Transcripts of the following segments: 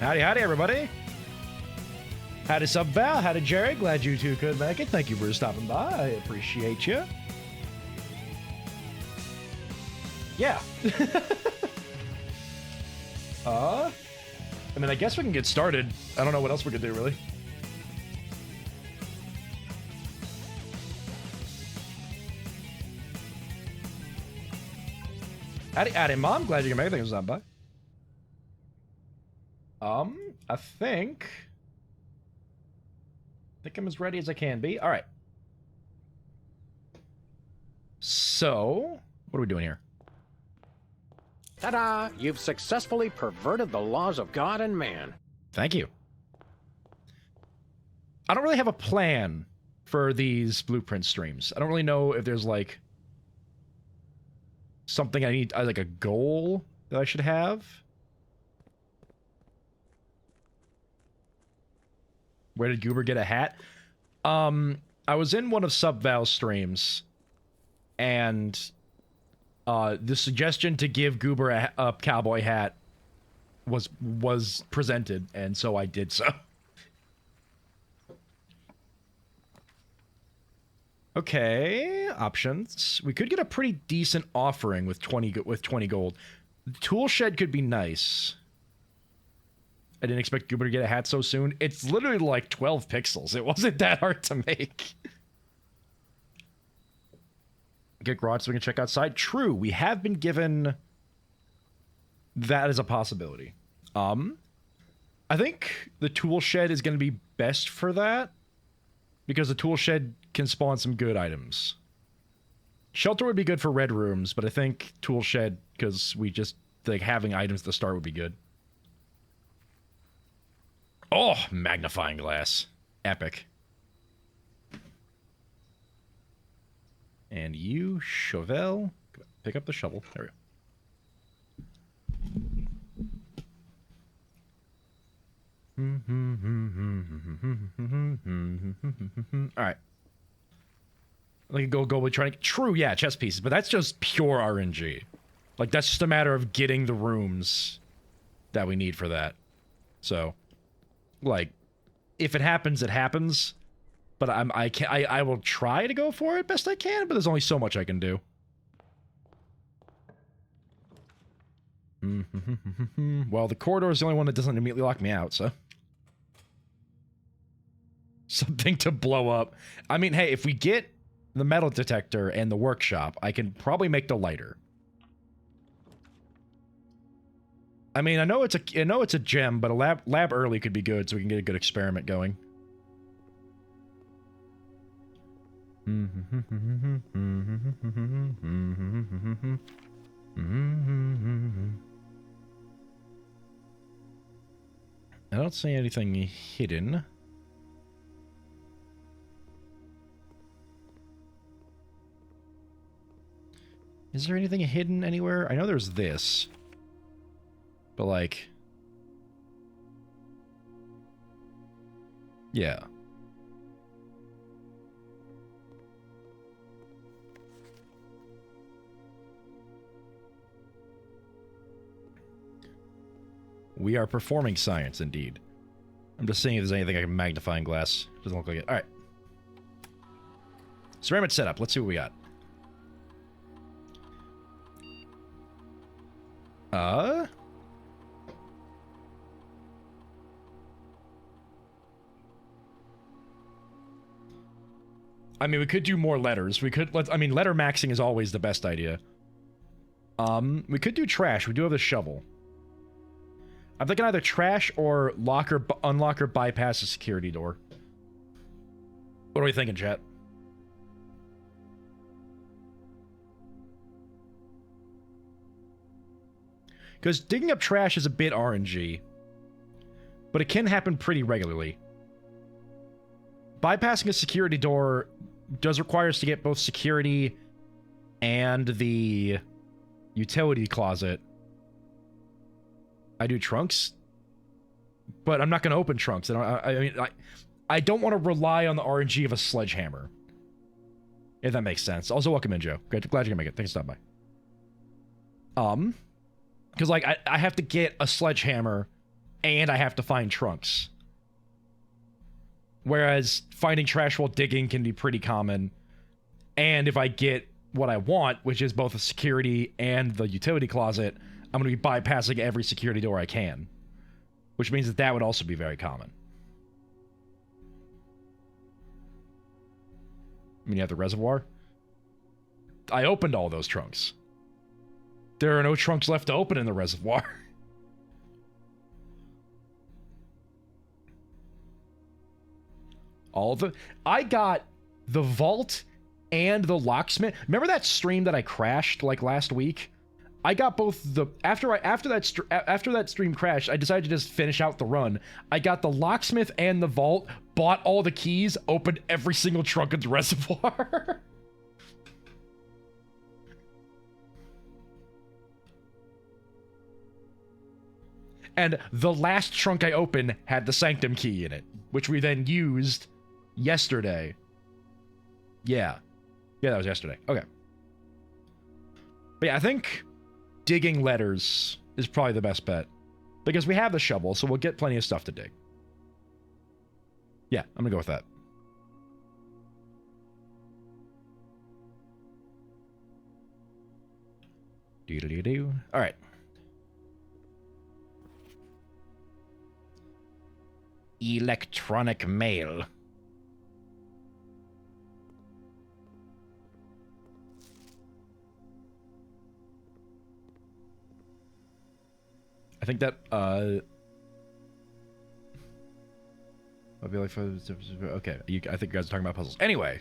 Howdy, howdy, everybody. Howdy, Sub Val. Howdy, Jerry. Glad you two could make it. Thank you for stopping by. I appreciate you. Yeah. I mean, I guess we can get started. I don't know what else we could do, really. Howdy, howdy, Mom. Glad you can make it. Thank you for stopping by. I think I'm as ready as I can be. All right. So, what are we doing here? Ta-da! You've successfully perverted the laws of God and man. Thank you. I don't really have a plan for these blueprint streams. I don't really know if there's like something I need, like a goal that I should have. Where did Goober get a hat? I was in one of Subval's streams, and the suggestion to give Goober a cowboy hat was presented, and so I did so. Okay, options. We could get a pretty decent offering with 20 gold. The tool shed could be nice. I didn't expect Goober to get a hat so soon. It's literally like 12 pixels. It wasn't that hard to make. Get garage so we can check outside. True, we have been given that as a possibility. I think the tool shed is going to be best for that, because the tool shed can spawn some good items. Shelter would be good for red rooms, but I think tool shed, because we just like having items at the start would be good. Oh, magnifying glass. Epic. And you, Chauvel, pick up the shovel. There we go. Alright. Like go with trying to... True, yeah, chess pieces, but that's just pure RNG. Like, that's just a matter of getting the rooms that we need for that. So... Like, if it happens, it happens. But I will try to go for it best I can, but there's only so much I can do. Well, the corridor is the only one that doesn't immediately lock me out, so. Something to blow up. I mean, hey, if we get the metal detector and the workshop, I can probably make the lighter. I mean, I know it's a gem, but a lab early could be good, so we can get a good experiment going. I don't see anything hidden. Is there anything hidden anywhere? I know there's this. But, like... Yeah. We are performing science, indeed. I'm just seeing if there's anything I can magnifying glass. Doesn't look like it. Alright. Ceramic setup. Let's see what we got. I mean, we could do more letters. We could, I mean, letter maxing is always the best idea. We could do trash. We do have the shovel. I'm thinking either trash or unlock or bypass a security door. What are we thinking, chat? Because digging up trash is a bit RNG. But it can happen pretty regularly. Bypassing a security door does require us to get both security and the utility closet. I do trunks, but I'm not going to open trunks. I don't want to rely on the RNG of a sledgehammer. If that makes sense. Also, welcome in, Joe. Glad you can make it. Thanks for stopping by. Because, like, I have to get a sledgehammer and I have to find trunks. Whereas finding trash while digging can be pretty common. And if I get what I want, which is both a security and the utility closet, I'm going to be bypassing every security door I can. Which means that that would also be very common. I mean, you have the reservoir. I opened all those trunks. There are no trunks left to open in the reservoir. I got the vault and the locksmith. Remember that stream that I crashed like last week? I got both the after that stream crashed, I decided to just finish out the run. I got the locksmith and the vault, bought all the keys, opened every single trunk in the reservoir. And the last trunk I opened had the sanctum key in it, which we then used yesterday. Yeah, that was yesterday. Okay. But yeah, I think digging letters is probably the best bet. Because we have the shovel, so we'll get plenty of stuff to dig. Yeah, I'm gonna go with that. Doo-doo-doo-doo. Alright. Electronic mail. I think that, I'll be like, okay, I think you guys are talking about puzzles. Anyway.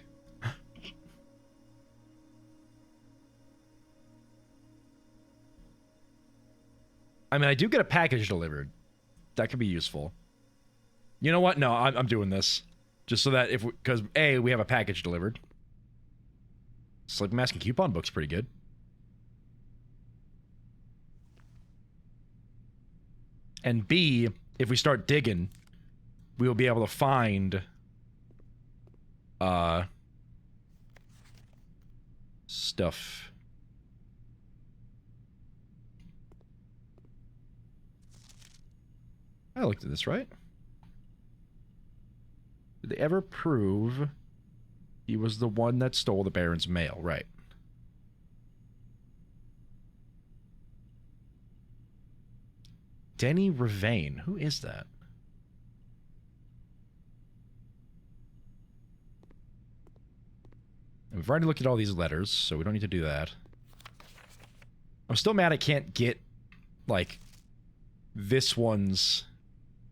I mean, I do get a package delivered. That could be useful. You know what? No, I'm doing this. Just so that if, because A, we have a package delivered. Sleep Mask and Coupon Book's pretty good. And B, if we start digging, we will be able to find stuff. I looked at this, right? Did they ever prove he was the one that stole the Baron's mail? Right. Denny Revane. Who is that? And we've already looked at all these letters, so we don't need to do that. I'm still mad I can't get, like, this one's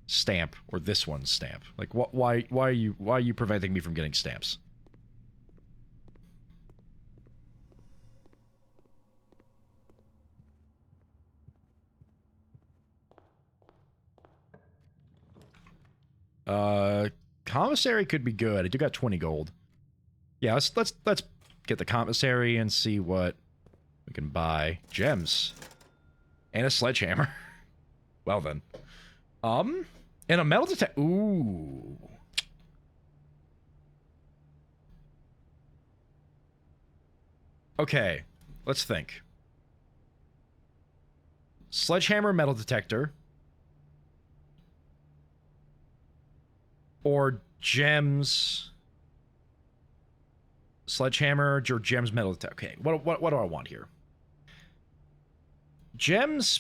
stamp or this one's stamp. Like, why are you preventing me from getting stamps? Commissary could be good. I do got 20 gold. Yeah, let's get the commissary and see what we can buy. Gems. And a sledgehammer. Well then. And a metal detector. Ooh. Okay, let's think. Sledgehammer, metal detector. Or gems, sledgehammer, or gems, metal detector. Okay, what do I want here? Gems.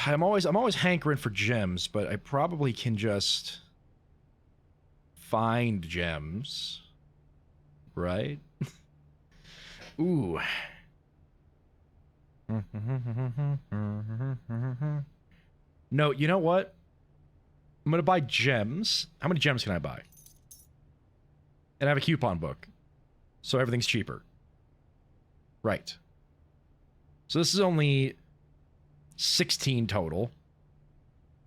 I'm always hankering for gems, but I probably can just find gems, right? Ooh. No, you know what? I'm going to buy gems. How many gems can I buy? And I have a coupon book. So everything's cheaper. Right. So this is only 16 total.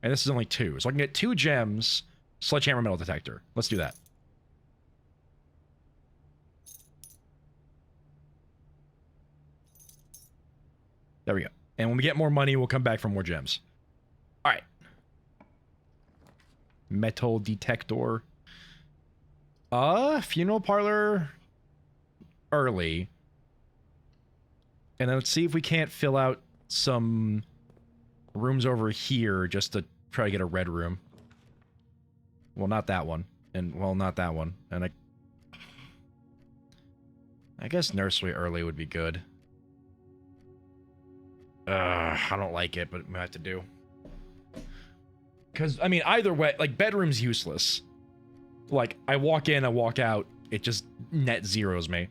And this is only 2. So I can get 2 gems, sledgehammer, metal detector. Let's do that. There we go. And when we get more money, we'll come back for more gems. All right. Metal detector. Funeral parlor early. And then let's see if we can't fill out some rooms over here just to try to get a red room. Well, not that one. And, well, not that one. And I guess nursery early would be good. I don't like it, but we have to do. Because, I mean, either way, like, bedroom's useless. Like, I walk in, I walk out, it just net zeros me.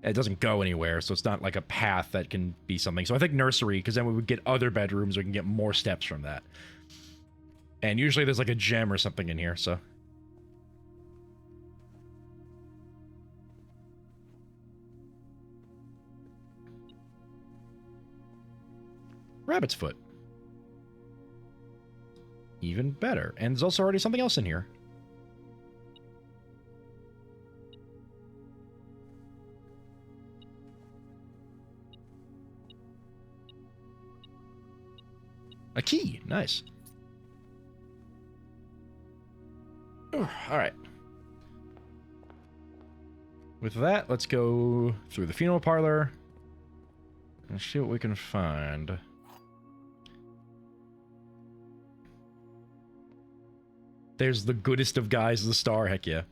It doesn't go anywhere, so it's not like a path that can be something. So I think nursery, because then we would get other bedrooms, we can get more steps from that. And usually there's like a gem or something in here, so. Rabbit's foot. Even better. And there's also already something else in here. A key. Nice. All right. With that, let's go through the funeral parlor and see what we can find. There's the goodest of guys, the star, heck yeah.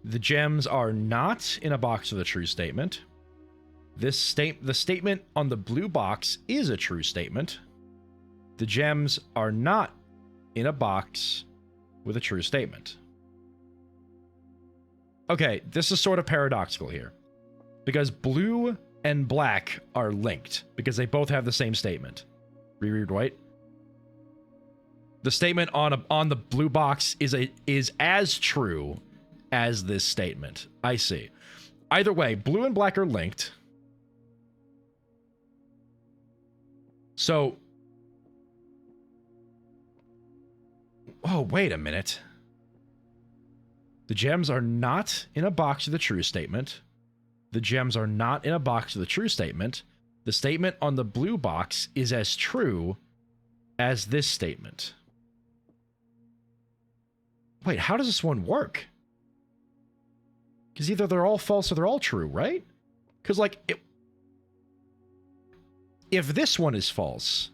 The gems are not in a box with a true statement. The statement on the blue box is a true statement. The gems are not in a box with a true statement. Okay, this is sort of paradoxical here. Because blue and black are linked, because they both have the same statement. Reread white. The statement on the blue box is as true as this statement. I see. Either way, blue and black are linked. So, oh, wait a minute. The gems are not in a box with a true statement. The gems are not in a box with a true statement. The statement on the blue box is as true as this statement. Wait, how does this one work? Because either they're all false or they're all true, right? Because, like, if this one is false,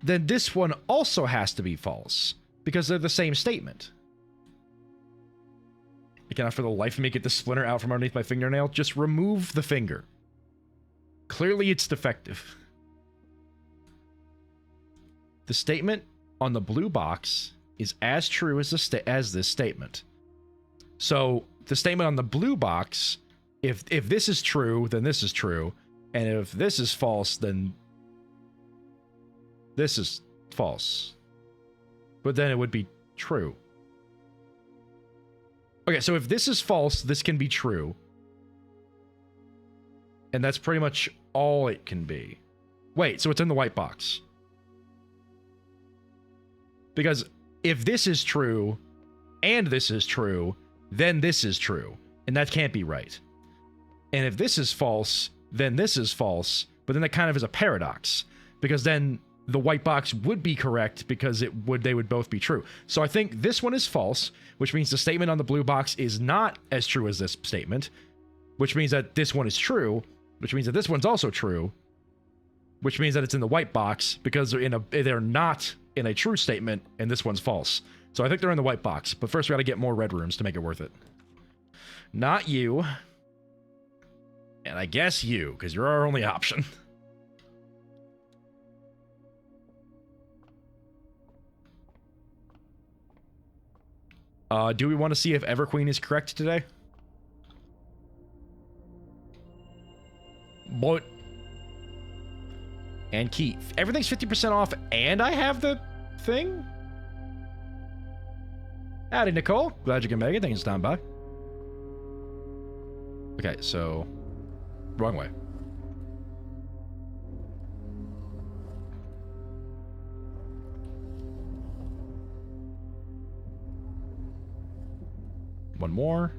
then this one also has to be false, because they're the same statement. I cannot for the life of me get the splinter out from underneath my fingernail. Just remove the finger. Clearly it's defective. The statement on the blue box is as true as this statement. So the statement on the blue box, if this is true, then this is true. And if this is false, then this is false. But then it would be true. Okay, so if this is false, this can be true. And that's pretty much all it can be. Wait, so it's in the white box. Because if this is true, and this is true, then this is true. And that can't be right. And if this is false, then this is false. But then that kind of is a paradox. Because then the white box would be correct because they would both be true. So I think this one is false, which means the statement on the blue box is not as true as this statement, which means that this one is true, which means that this one's also true, which means that it's in the white box because they're not in a true statement, and this one's false. So I think they're in the white box, but first we gotta get more red rooms to make it worth it. Not you. And I guess you, because you're our only option. Do we want to see if Everqueen is correct today? But... And Keith. Everything's 50% off, and I have the thing? Howdy, Nicole. Glad you can make it. Thanks for stopping by. Okay, so... Wrong way. One more.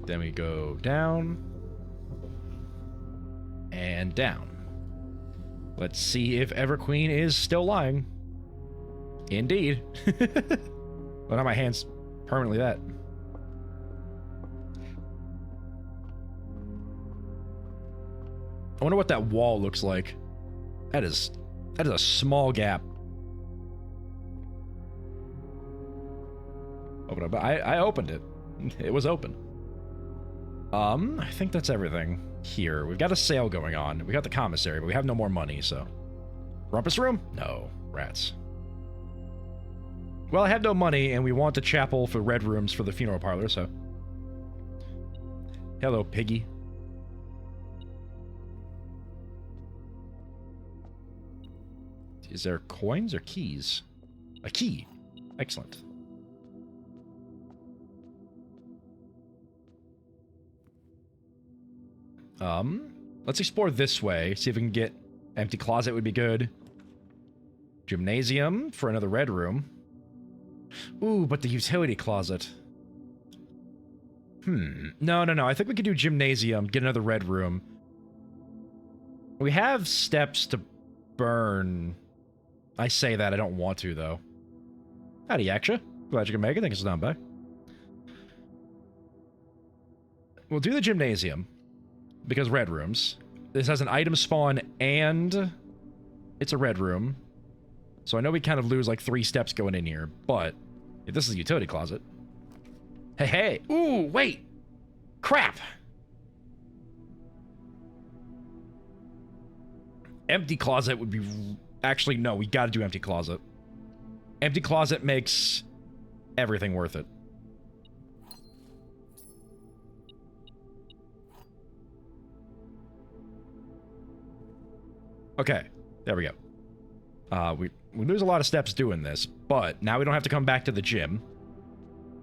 Then we go down. And down. Let's see if Everqueen is still lying. Indeed. But now my hand's permanently that. I wonder what that wall looks like. That is a small gap. Open up. I opened it. It was open. I think that's everything here. We've got a sale going on. We got the commissary, but we have no more money, so. Rumpus room? No. Rats. Well, I have no money, and we want the chapel for red rooms for the funeral parlor, so. Hello, piggy. Is there coins or keys? A key. Excellent. Let's explore this way. See if we can get empty closet would be good. Gymnasium for another red room. Ooh, but the utility closet. No. I think we could do gymnasium, get another red room. We have steps to burn. I say that, I don't want to, though. Howdy, Yaksha. Glad you can make it. Thanks for stopping by. We'll do the gymnasium. Because red rooms. This has an item spawn and it's a red room. So I know we kind of lose like 3 steps going in here, but if this is a utility closet. Hey. Ooh, wait. Crap. Empty closet would be... Actually, no, we gotta do empty closet. Empty closet makes everything worth it. Okay, there we go. We lose a lot of steps doing this, but now we don't have to come back to the gym.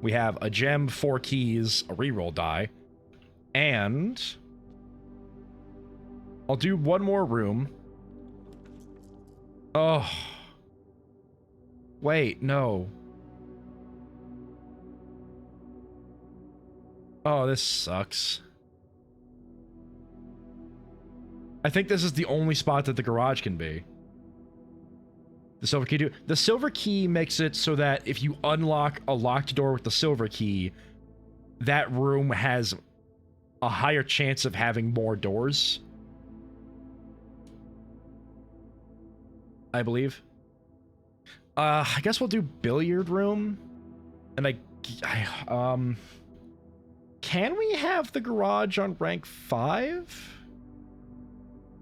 We have a gem, 4 keys, a reroll die, and I'll do one more room. Oh. Wait, no. Oh, this sucks. I think this is the only spot that the garage can be. The silver key do. The silver key makes it so that if you unlock a locked door with the silver key, that room has a higher chance of having more doors. I believe. I guess we'll do billiard room. And can we have the garage on rank 5?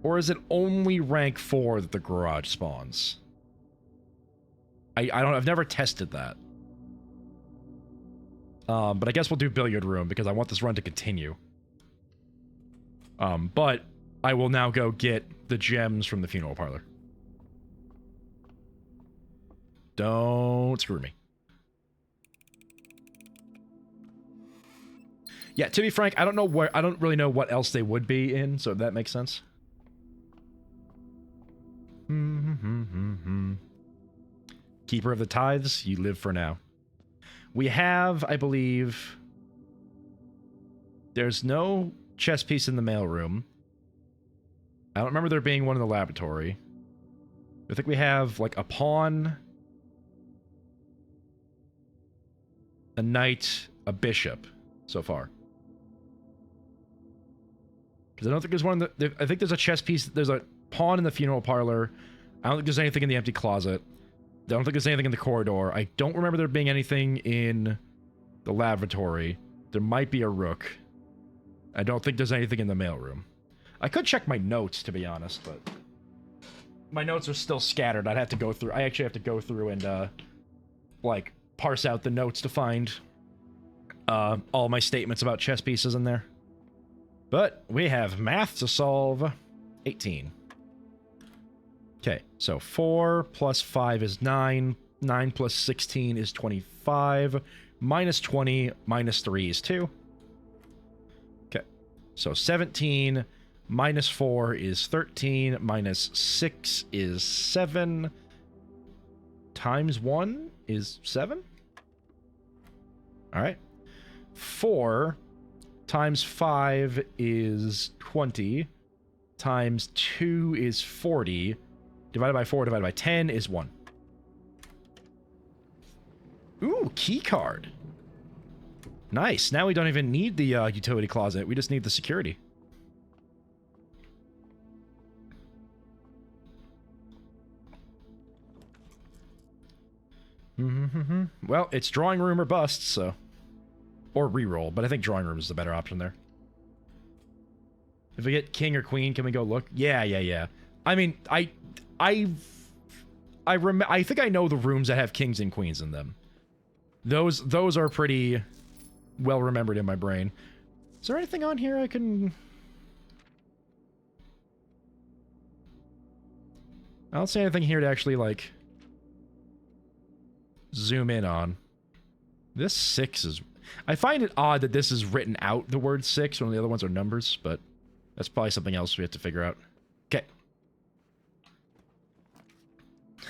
Or is it only rank 4 that the garage spawns? I've never tested that. But I guess we'll do billiard room because I want this run to continue. But I will now go get the gems from the funeral parlor. Don't screw me. Yeah, to be frank, I don't really know what else they would be in, so if that makes sense. Keeper of the tithes, you live for now. We have, I believe, there's no chess piece in the mailroom. I don't remember there being one in the laboratory. I think we have like a pawn, a knight, a bishop so far. Because I don't think there's one in the... I think there's a chess piece. There's a pawn in the funeral parlor. I don't think there's anything in the empty closet. I don't think there's anything in the corridor. I don't remember there being anything in the lavatory. There might be a rook. I don't think there's anything in the mailroom. I could check my notes, to be honest, but... my notes are still scattered. I'd have to go through... I actually have to go through and, like, parse out the notes to find all my statements about chess pieces in there. But we have math to solve. 18. Okay, so 4 plus 5 is 9. 9 plus 16 is 25. Minus 20 minus 3 is 2. Okay, so 17 minus 4 is 13. Minus 6 is 7. Times 1 is 7. All right. 4 times 5 is 20. Times 2 is 40. Divided by 4 divided by 10 is 1. Ooh, key card. Nice. Now we don't even need the utility closet. We just need the security. Well, it's drawing room or bust, so... Or reroll, but I think drawing room is the better option there. If we get king or queen, can we go look? Yeah. I mean, I think I know the rooms that have kings and queens in them. Those are pretty well remembered in my brain. Is there anything on here I can... I don't see anything here to actually, like, zoom in on. This 6 is... I find it odd that this is written out, the word 6, when the other ones are numbers, but that's probably something else we have to figure out. Okay.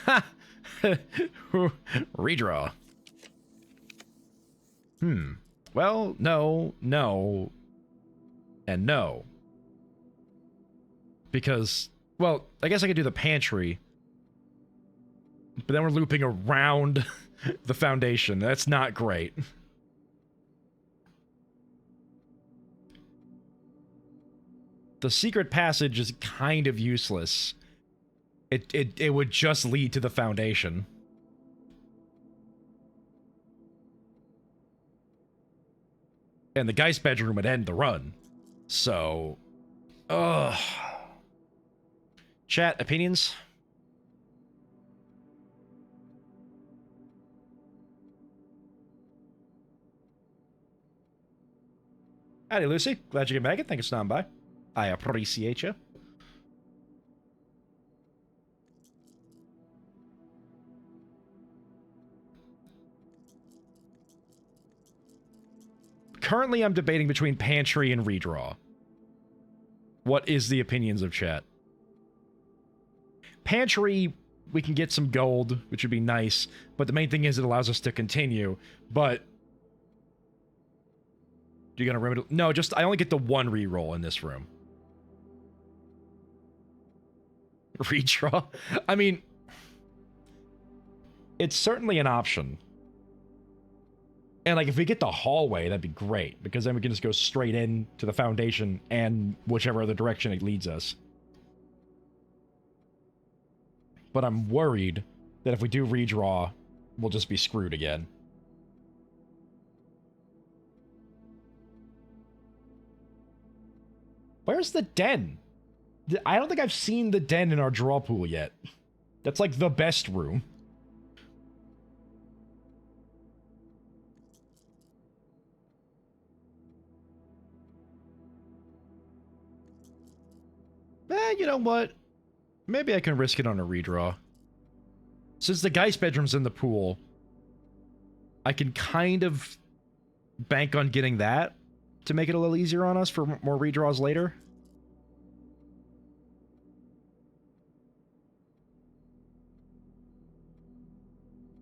Ha! Redraw. Well, no, and no. Because, well, I guess I could do the pantry. But then we're looping around the foundation. That's not great. The secret passage is kind of useless. It would just lead to the foundation. And the Geist bedroom would end the run. So... Ugh. Chat, opinions? Howdy, Lucy. Glad you can make it. Thank you for stopping by. I appreciate you. Currently, I'm debating between pantry and redraw. What is the opinions of chat? Pantry, we can get some gold, which would be nice, but the main thing is it allows us to continue, but... Do you gonna remedy? No, just, I only get the one reroll in this room. Redraw? I mean... It's certainly an option. And, like, if we get the hallway, that'd be great, because then we can just go straight in to the foundation and whichever other direction it leads us. But I'm worried that if we do redraw, we'll just be screwed again. Where's the den? I don't think I've seen the den in our draw pool yet. That's, like, the best room. You know what? Maybe I can risk it on a redraw. Since the Geist bedroom's in the pool, I can kind of bank on getting that to make it a little easier on us for more redraws later.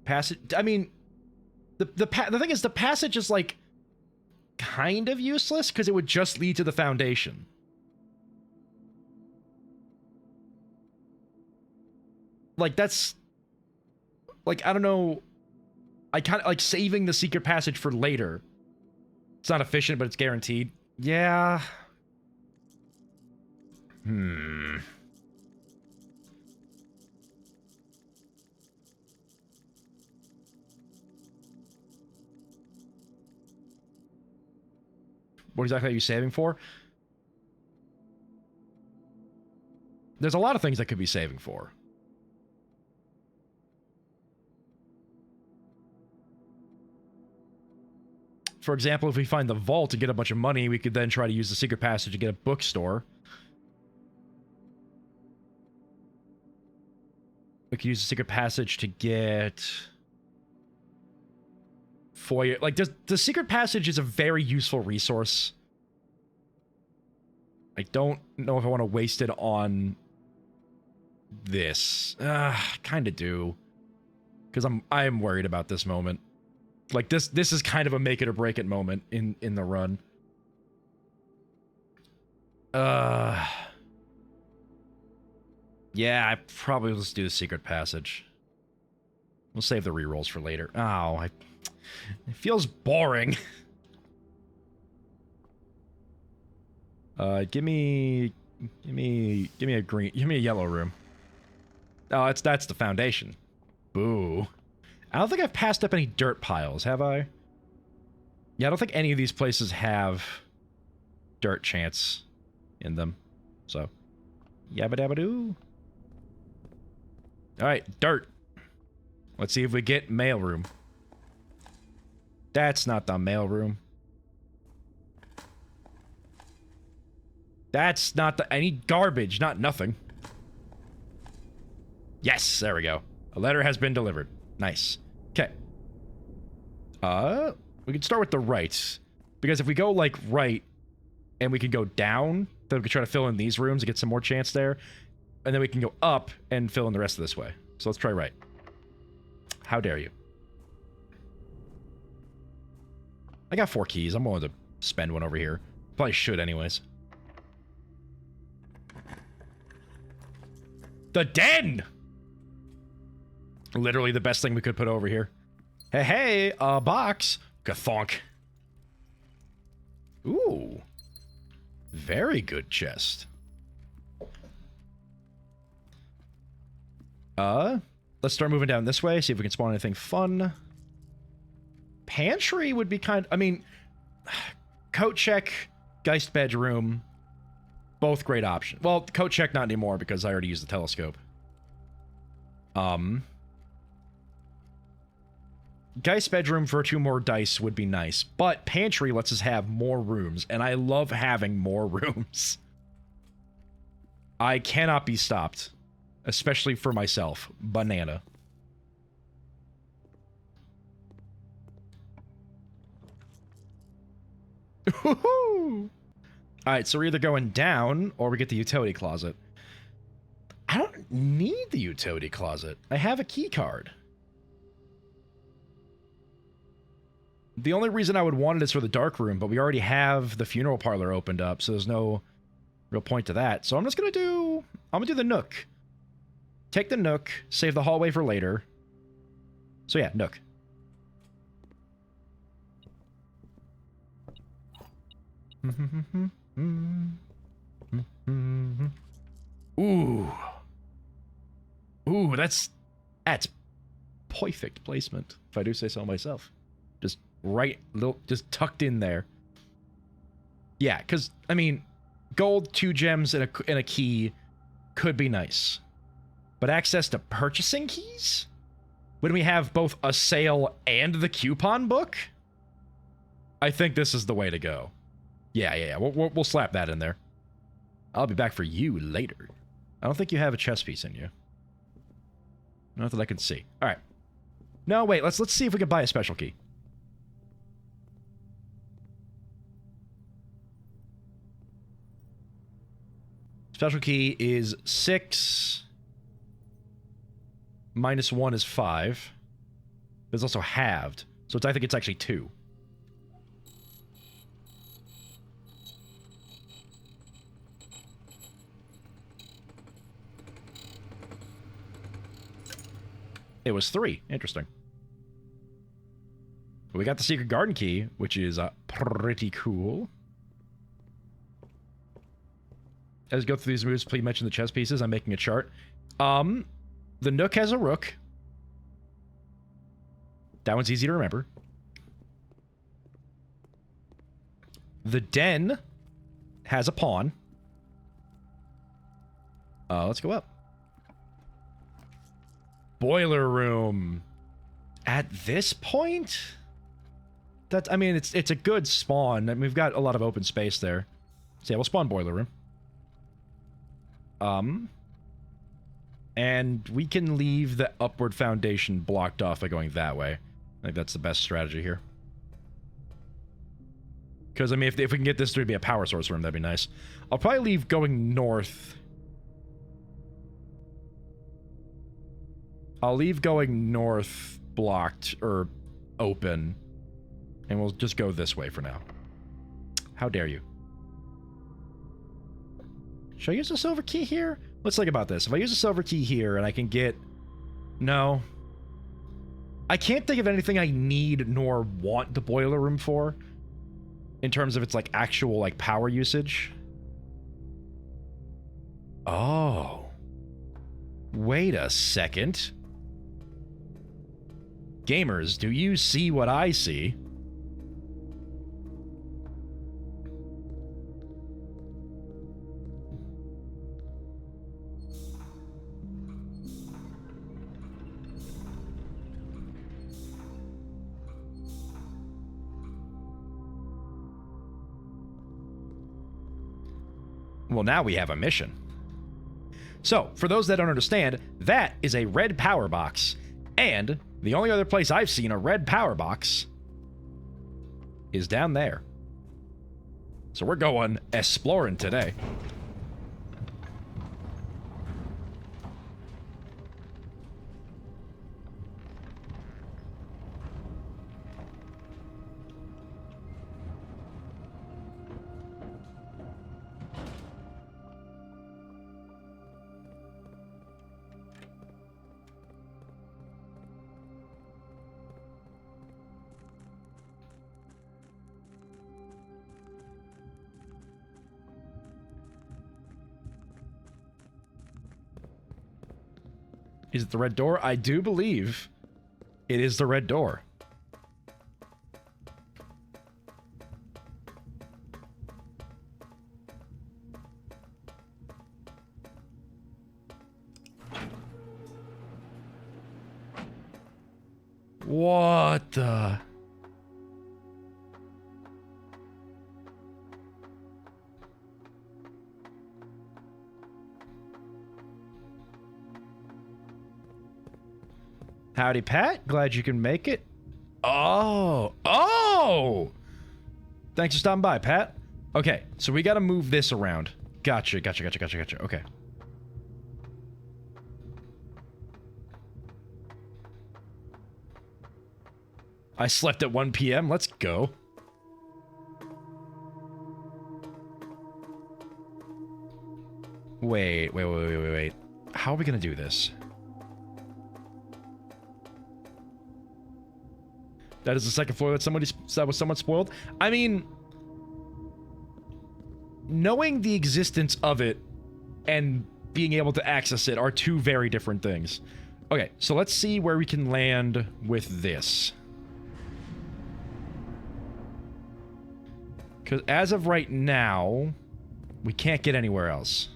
Passage... I mean, the thing is, the passage is, like, kind of useless, because it would just lead to the foundation. Like, that's... Like, I don't know... I kind of... Like, saving the secret passage for later. It's not efficient, but it's guaranteed. Yeah... What exactly are you saving for? There's a lot of things that could be saving for. For example, if we find the vault to get a bunch of money, we could then try to use the secret passage to get a bookstore. We could use the secret passage to get... foyer. Like, the secret passage is a very useful resource. I don't know if I want to waste it on this. Kind of do. Because I am worried about this moment. Like, this is kind of a make it or break it moment in the run. Yeah, I probably will just do the secret passage. We'll save the rerolls for later. Oh, it feels boring. Give me a green, give me a yellow room. Oh, that's the foundation. Boo. I don't think I've passed up any dirt piles, have I? Yeah, I don't think any of these places have dirt chance in them. So, yabba dabba doo. Alright, dirt. Let's see if we get mailroom. That's not the mailroom. That's not the... I need garbage, not nothing. Yes, there we go. A letter has been delivered. Nice. Okay. We can start with the right. Because if we go, like, right, and we can go down, then we can try to fill in these rooms and get some more chance there. And then we can go up and fill in the rest of this way. So let's try right. How dare you? I got 4 keys. I'm willing to spend one over here. Probably should anyways. The den! Literally the best thing we could put over here. Hey, a box. Gathonk. Ooh. Very good chest. Let's start moving down this way, see if we can spawn anything fun. Pantry would be kind... I mean, coat check, Geist bedroom, both great options. Well, coat check not anymore because I already used the telescope. Geist bedroom for 2 more dice would be nice, but pantry lets us have more rooms, and I love having more rooms. I cannot be stopped. Especially for myself. Banana. Alright, so we're either going down, or we get the utility closet. I don't need the utility closet. I have a key card. The only reason I would want it is for the dark room, but we already have the funeral parlor opened up, so there's no real point to that. So I'm just gonna do... I'm gonna do the Nook. Take the Nook, save the hallway for later. So yeah, Nook. Ooh. Ooh, that's perfect placement, if I do say so myself. Just right, just tucked in there. Yeah, because, I mean, gold, 2 gems, and a key could be nice. But access to purchasing keys? When we have both a sale and the coupon book? I think this is the way to go. Yeah. We'll slap that in there. I'll be back for you later. I don't think you have a chess piece in you. Not that I can see. All right. No, wait. Let's see if we can buy a special key. Special key is 6... -1 is 5. But it's also halved. So I think it's actually 2. It was 3. Interesting. But we got the secret garden key, which is pretty cool. As we go through these moves, please mention the chess pieces. I'm making a chart. The Nook has a rook. That one's easy to remember. The den has a pawn. Let's go up. Boiler room. At this point? That's, I mean, it's a good spawn. I mean, we've got a lot of open space there. So yeah, we'll spawn boiler room. And we can leave the upward foundation blocked off by going that way. I think that's the best strategy here. Because, I mean, if we can get this to be a power source room, that'd be nice. I'll probably leave going north. I'll leave going north blocked, or open. And we'll just go this way for now. How dare you? Should I use the silver key here? Let's think about this. If I use a silver key here and I can get... No. I can't think of anything I need nor want the boiler room for. In terms of its, like, actual, like, power usage. Oh. Wait a second. Gamers, do you see what I see? Well, now we have a mission. So, for those that don't understand, that is a red power box. And the only other place I've seen a red power box is down there. So we're going exploring today. Is it the red door? I do believe it is the red door. What the... Howdy, Pat. Glad you can make it. Oh! Thanks for stopping by, Pat. Okay, so we gotta move this around. Gotcha. Okay. I slept at 1 p.m. Let's go. Wait. How are we gonna do this? That is the second floor that was somewhat spoiled. I mean, knowing the existence of it and being able to access it are two very different things. Okay, so let's see where we can land with this. Because as of right now, we can't get anywhere else.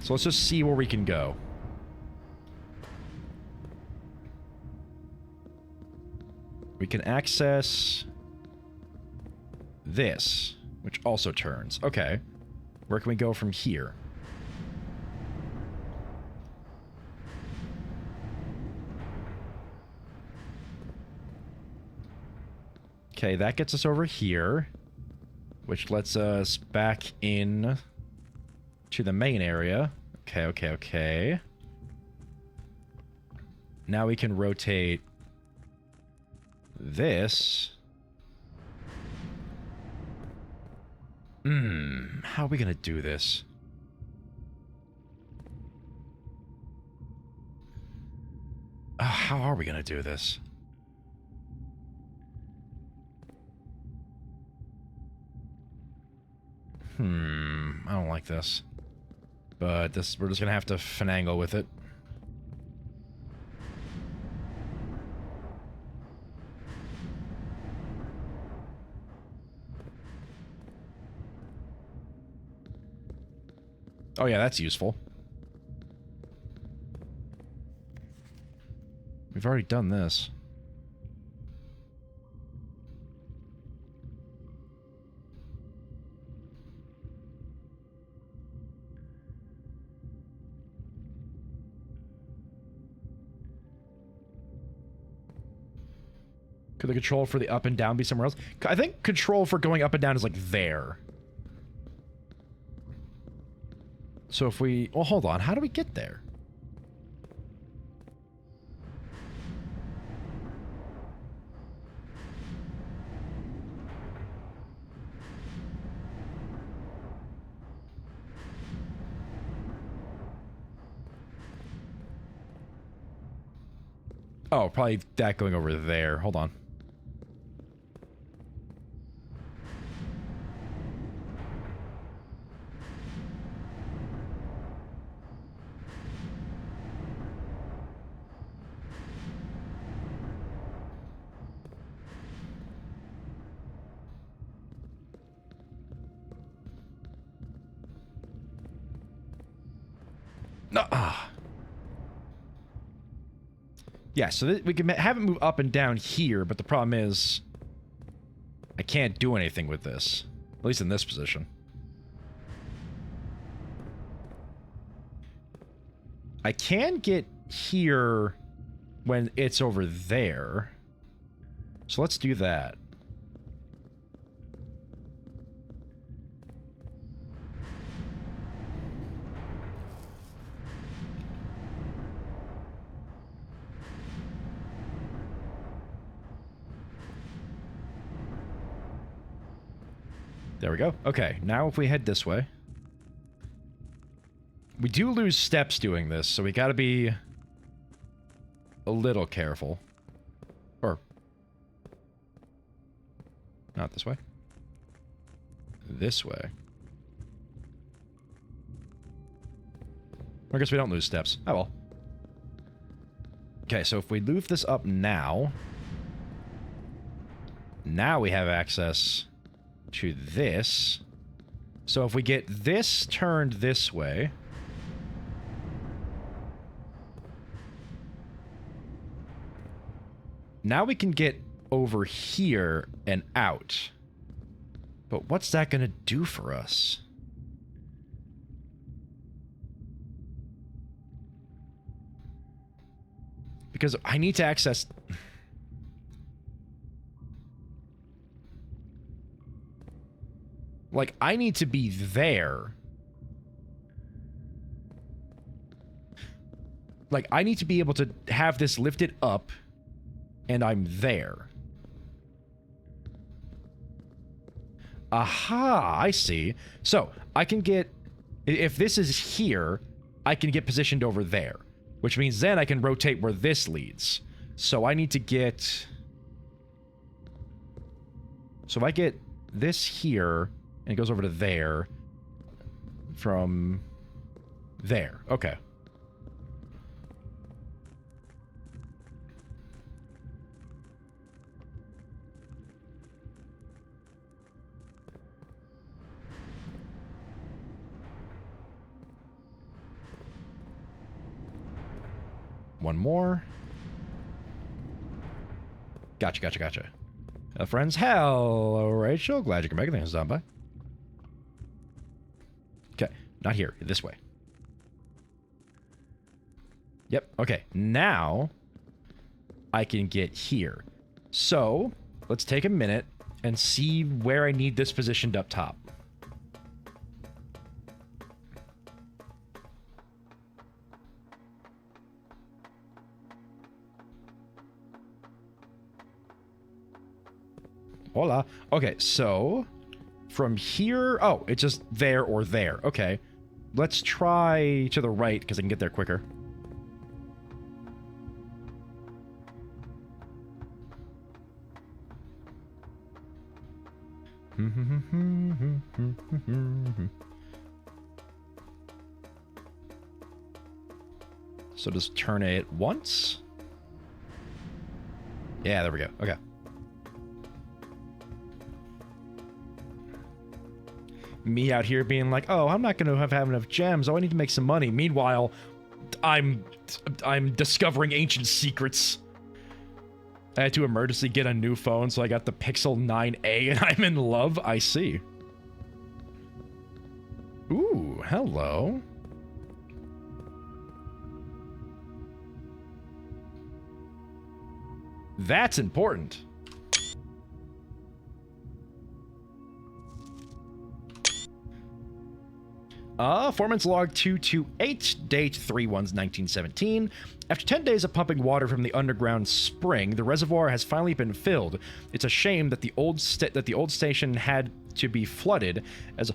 So let's just see where we can go. We can access this, which also turns. Okay. Where can we go from here? Okay, that gets us over here, which lets us back in to the main area. Okay. Now we can rotate this. How are we gonna do this? How are we gonna do this? I don't like this. But we're just gonna have to finagle with it. Oh yeah, that's useful. We've already done this. Could the control for the up and down be somewhere else? I think control for going up and down is like there. So if we... Well, hold on. How do we get there? Oh, probably that going over there. Hold on. Yeah, so we can have it move up and down here, but the problem is I can't do anything with this. At least in this position. I can get here when it's over there. So let's do that. There we go. Okay, now if we head this way. We do lose steps doing this, so we gotta be a little careful. Or... not this way. This way. I guess we don't lose steps. Oh well. Okay, so if we move this up now... now we have access to this. So if we get this turned this way... now we can get over here and out. But what's that going to do for us? Because I need to access... like, I need to be there. Like, I need to be able to have this lifted up, and I'm there. Aha, I see. So, I can get... if this is here, I can get positioned over there. Which means then I can rotate where this leads. So I need to get... so if I get this here, and it goes over to there, from there. Okay. One more. Gotcha, gotcha, gotcha. Friends, hello, Rachel. Glad you can make it. Thanks for stopping by. Okay, not here. This way. Yep, okay. Now, I can get here. So, let's take a minute and see where I need this positioned up top. Hola. Okay, so from here... oh, it's just there or there. Okay. Let's try to the right, because I can get there quicker. So just turn it once. Yeah, there we go. Okay. Me out here being like, oh, I'm not going to have enough gems. Oh, I need to make some money. Meanwhile, I'm discovering ancient secrets. I had to emergency get a new phone, so I got the Pixel 9a, and I'm in love. I see. Ooh, hello. That's important. Foreman's log 228, date 3/1/1917. After 10 days of pumping water from the underground spring, the reservoir has finally been filled. It's a shame that the old station had to be flooded as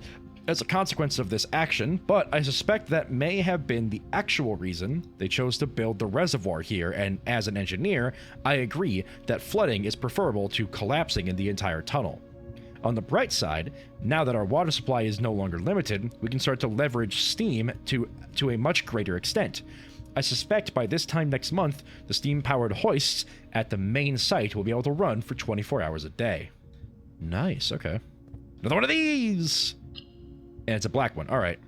a consequence of this action, but I suspect that may have been the actual reason they chose to build the reservoir here, and as an engineer, I agree that flooding is preferable to collapsing in the entire tunnel. On the bright side, now that our water supply is no longer limited, we can start to leverage steam to a much greater extent. I suspect by this time next month, the steam-powered hoists at the main site will be able to run for 24 hours a day. Nice, okay. Another one of these! And it's a black one, alright.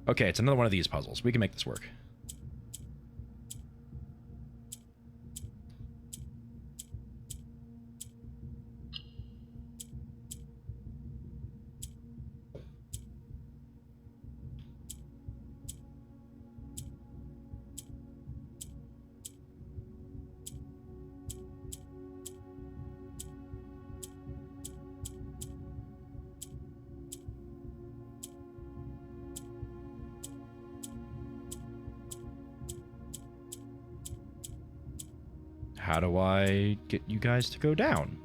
Okay, it's another one of these puzzles. We can make this work. How do I get you guys to go down?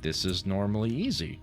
This is normally easy.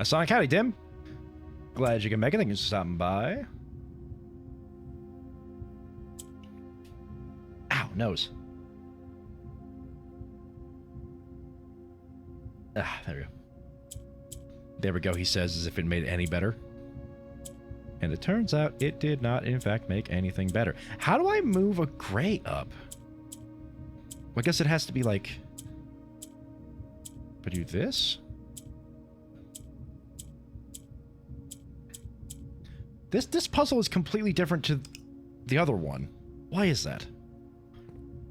Sonic, howdy, Dim. Glad you can make it. Thank you for stopping by. Ow, nose. Ah, there we go. There we go, he says, as if it made it any better. And it turns out it did not, in fact, make anything better. How do I move a gray up? Well, I guess it has to be like... But do this? This puzzle is completely different to the other one. Why is that?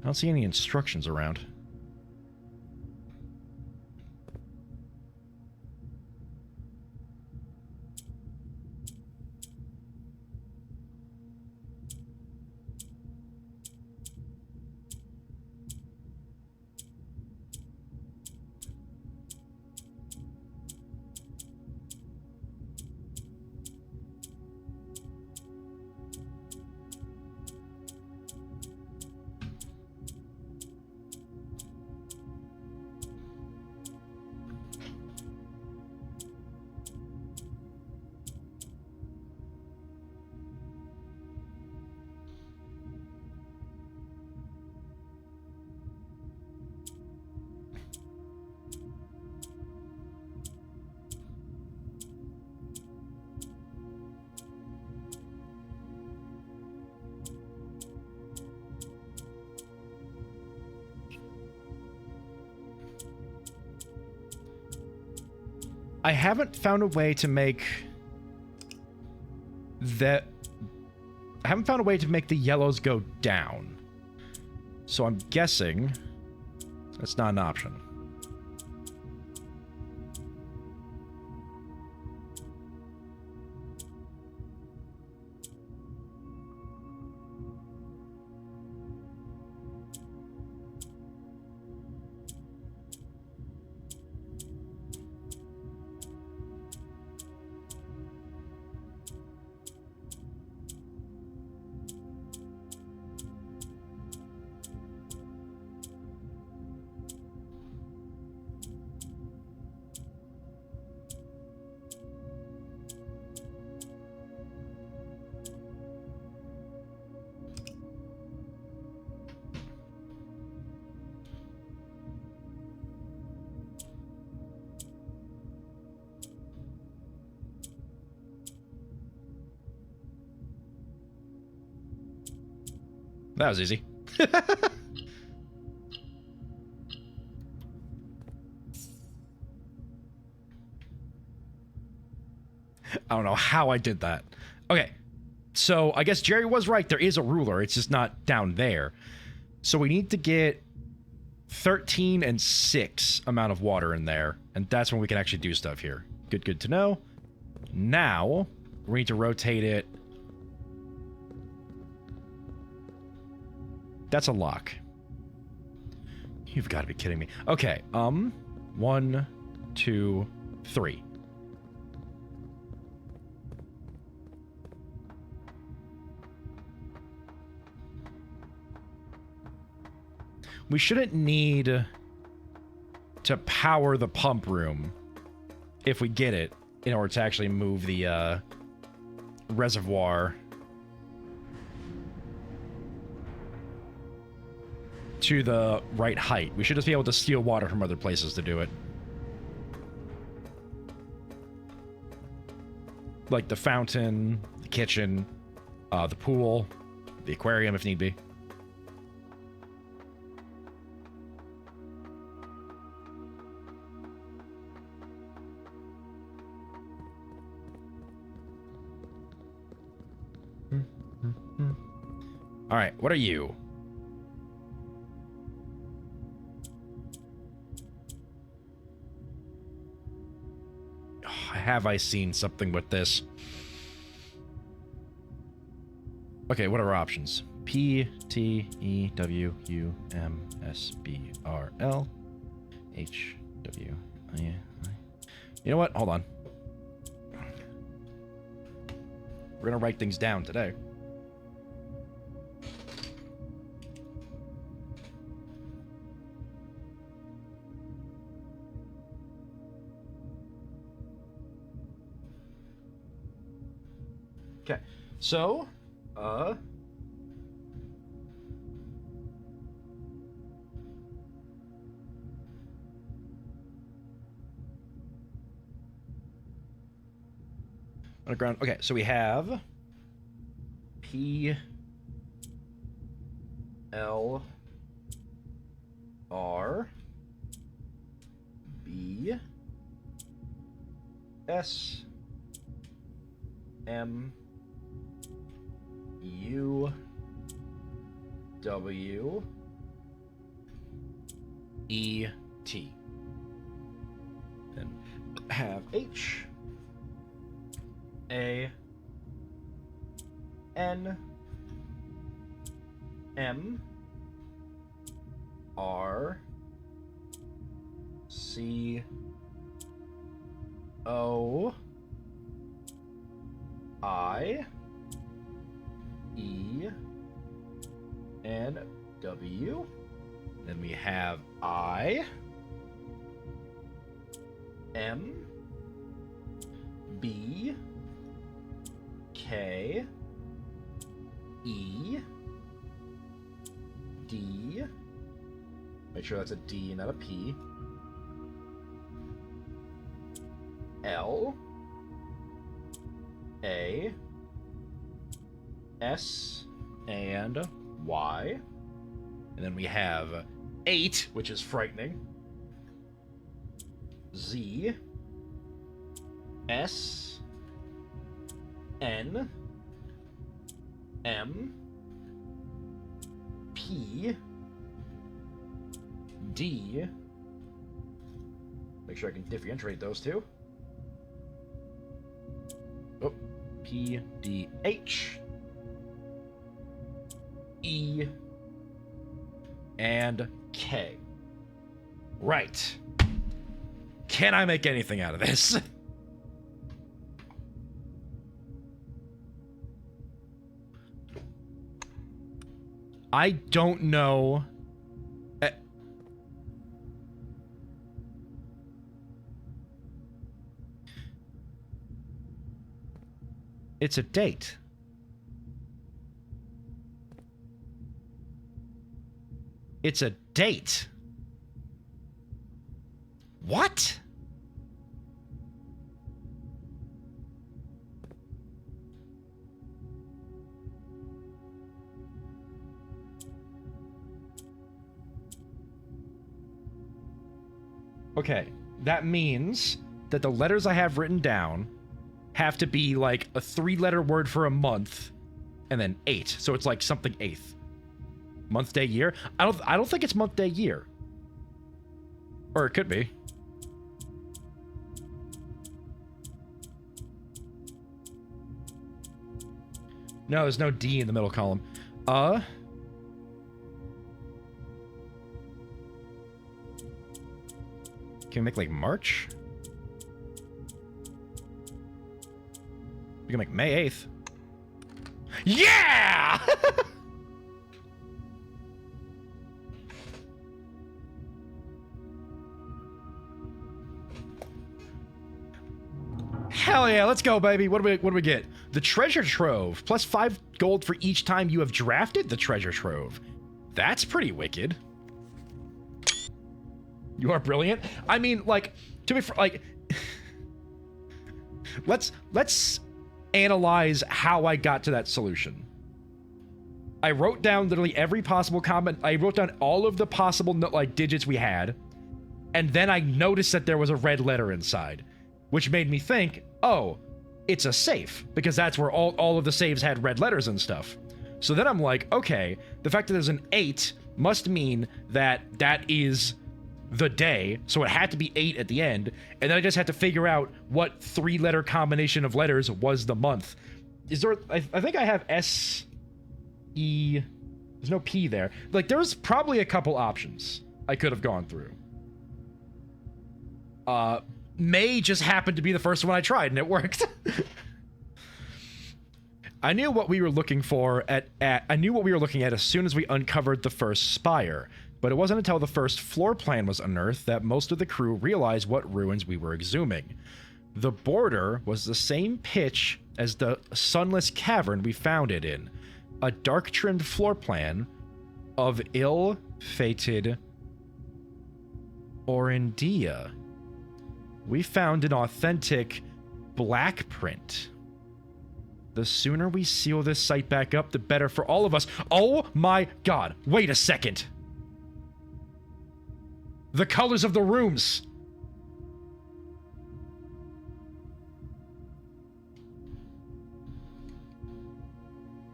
I don't see any instructions around. I haven't found a way to make that... I haven't found a way to make the yellows go down. So I'm guessing that's not an option. That was easy. I don't know how I did that. Okay, so I guess Jerry was right. There is a ruler. It's just not down there. So we need to get 13 and 6 amount of water in there, and that's when we can actually do stuff here. Good to know. Now, we need to rotate it. That's a lock. You've got to be kidding me. Okay, 1, 2, 3. We shouldn't need to power the pump room if we get it in order to actually move the reservoir to the right height. We should just be able to steal water from other places to do it. Like the fountain, the kitchen, the pool, the aquarium if need be. All right, what are you? Have I seen something with this? Okay, what are our options? P, T, E, W, U, M, S, B, R, L, H, W, I. You know what? Hold on. We're gonna write things down today. Okay, so, underground. Okay, so we have P, L, R, B, S, M, U, W, E, T. Then have H, A, N, M, R, C, O, I, E, and W. Then we have I, M, B, K, E, D. Make sure that's a D, not a P. L, A, S, and Y. And then we have 8, which is frightening. Z, S, N, M, P, D. Make sure I can differentiate those two. Oh, P, D, H, E, and K. Right. Can I make anything out of this? I don't know. It's a date. It's a date. What? Okay, that means that the letters I have written down have to be like a 3-letter word for a month and then 8. So it's like something 8th. Month, day, year. I don't think it's month, day, year. Or it could be. No, there's no D in the middle column. Can we make like March? We can make May 8th. Yeah! Hell yeah, let's go, baby. What do we get? The treasure trove. Plus 5 gold for each time you have drafted the treasure trove. That's pretty wicked. You are brilliant. I mean, like, to be like, let's analyze how I got to that solution. I wrote down literally every possible comment. I wrote down all of the possible like digits we had, and then I noticed that there was a red letter inside, which made me think, oh, it's a safe, because that's where all of the saves had red letters and stuff. So then I'm like, okay, the fact that there's an 8 must mean that that is the day, so it had to be 8 at the end, and then I just had to figure out what 3-letter combination of letters was the month. Is there, I think I have S, E, there's no P there. Like, there's probably a couple options I could have gone through. May just happened to be the first one I tried, and it worked. I knew what we were looking for I knew what we were looking at as soon as we uncovered the first spire. But it wasn't until the first floor plan was unearthed that most of the crew realized what ruins we were exhuming. The border was the same pitch as the sunless cavern we found it in, a dark-trimmed floor plan of ill-fated Orindia. We found an authentic black print. The sooner we seal this site back up, the better for all of us. Oh my god, wait a second. The colors of the rooms.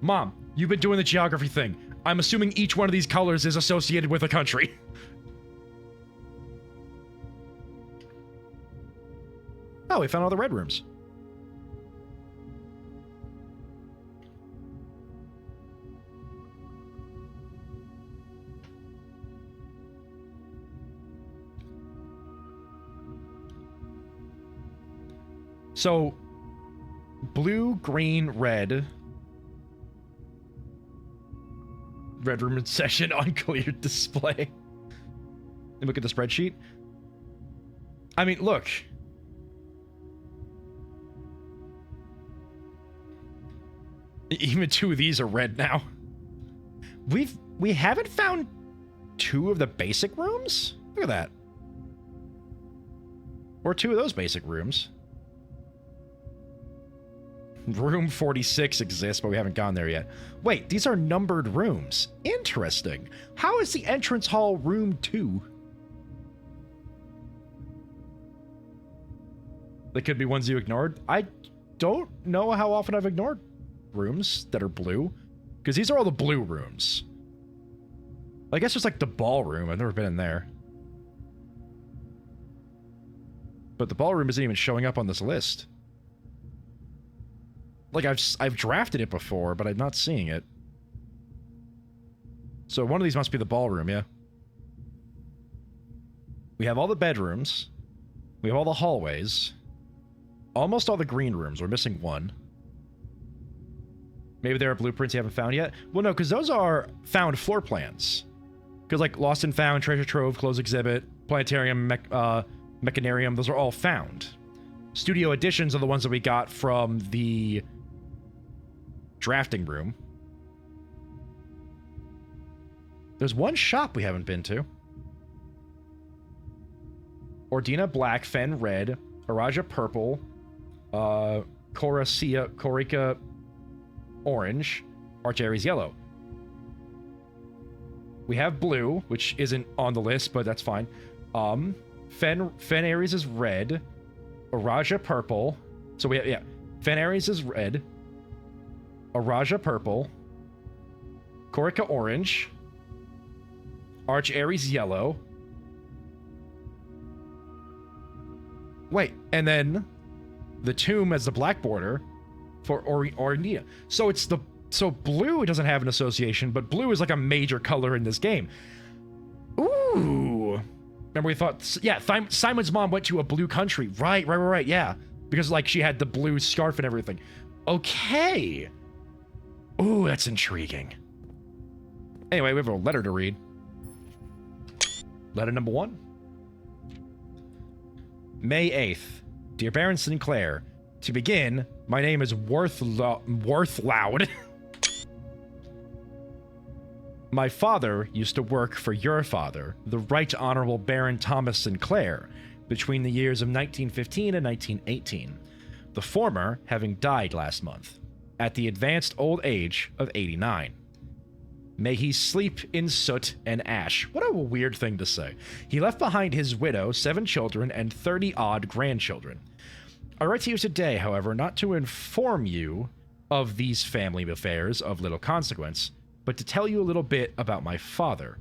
Mom, you've been doing the geography thing. I'm assuming each one of these colors is associated with a country. Oh, we found all the red rooms. So, blue, green, red. Red room in session, uncleared display. And look at the spreadsheet. I mean, look. Even 2 of these are red now. We haven't found 2 of the basic rooms? Look at that. Or 2 of those basic rooms. Room 46 exists, but we haven't gone there yet. Wait, these are numbered rooms. Interesting. How is the entrance hall room 2? They could be ones you ignored. I don't know how often I've ignored rooms that are blue, because these are all the blue rooms. I guess there's like the ballroom. I've never been in there. But the ballroom isn't even showing up on this list. Like, I've drafted it before, but I'm not seeing it. So one of these must be the ballroom, yeah. We have all the bedrooms. We have all the hallways. Almost all the green rooms. We're missing 1. Maybe there are blueprints you haven't found yet? Well, no, because those are found floor plans. Because, like, Lost and Found, Treasure Trove, Closed Exhibit, Planetarium, Mechanarium, those are all found. Studio Editions are the ones that we got from the drafting room. There's one shop we haven't been to. Ordina black, Fen red, Araja purple, Corica orange, Arch Aries yellow. We have blue, which isn't on the list, but that's fine. Fen Aries is red, Araja purple. So we have, yeah, Fen Aries is red, Araja purple, Corica orange, Arch Aries yellow. Wait, and then the tomb as the black border for Ornia. So it's the blue doesn't have an association, but blue is like a major color in this game. Ooh. Remember we thought, yeah, Simon's mom went to a blue country. Right, yeah. Because, like, she had the blue scarf and everything. Okay. Ooh, that's intriguing. Anyway, we have a letter to read. Letter number 1. May 8th. Dear Baron Sinclair, to begin, my name is Worthloud. My father used to work for your father, the Right Honorable Baron Thomas Sinclair, between the years of 1915 and 1918, the former having died last month, at the advanced old age of 89. May he sleep in soot and ash. What a weird thing to say. He left behind his widow, 7 children, and 30-odd grandchildren. I write to you today, however, not to inform you of these family affairs of little consequence, but to tell you a little bit about my father.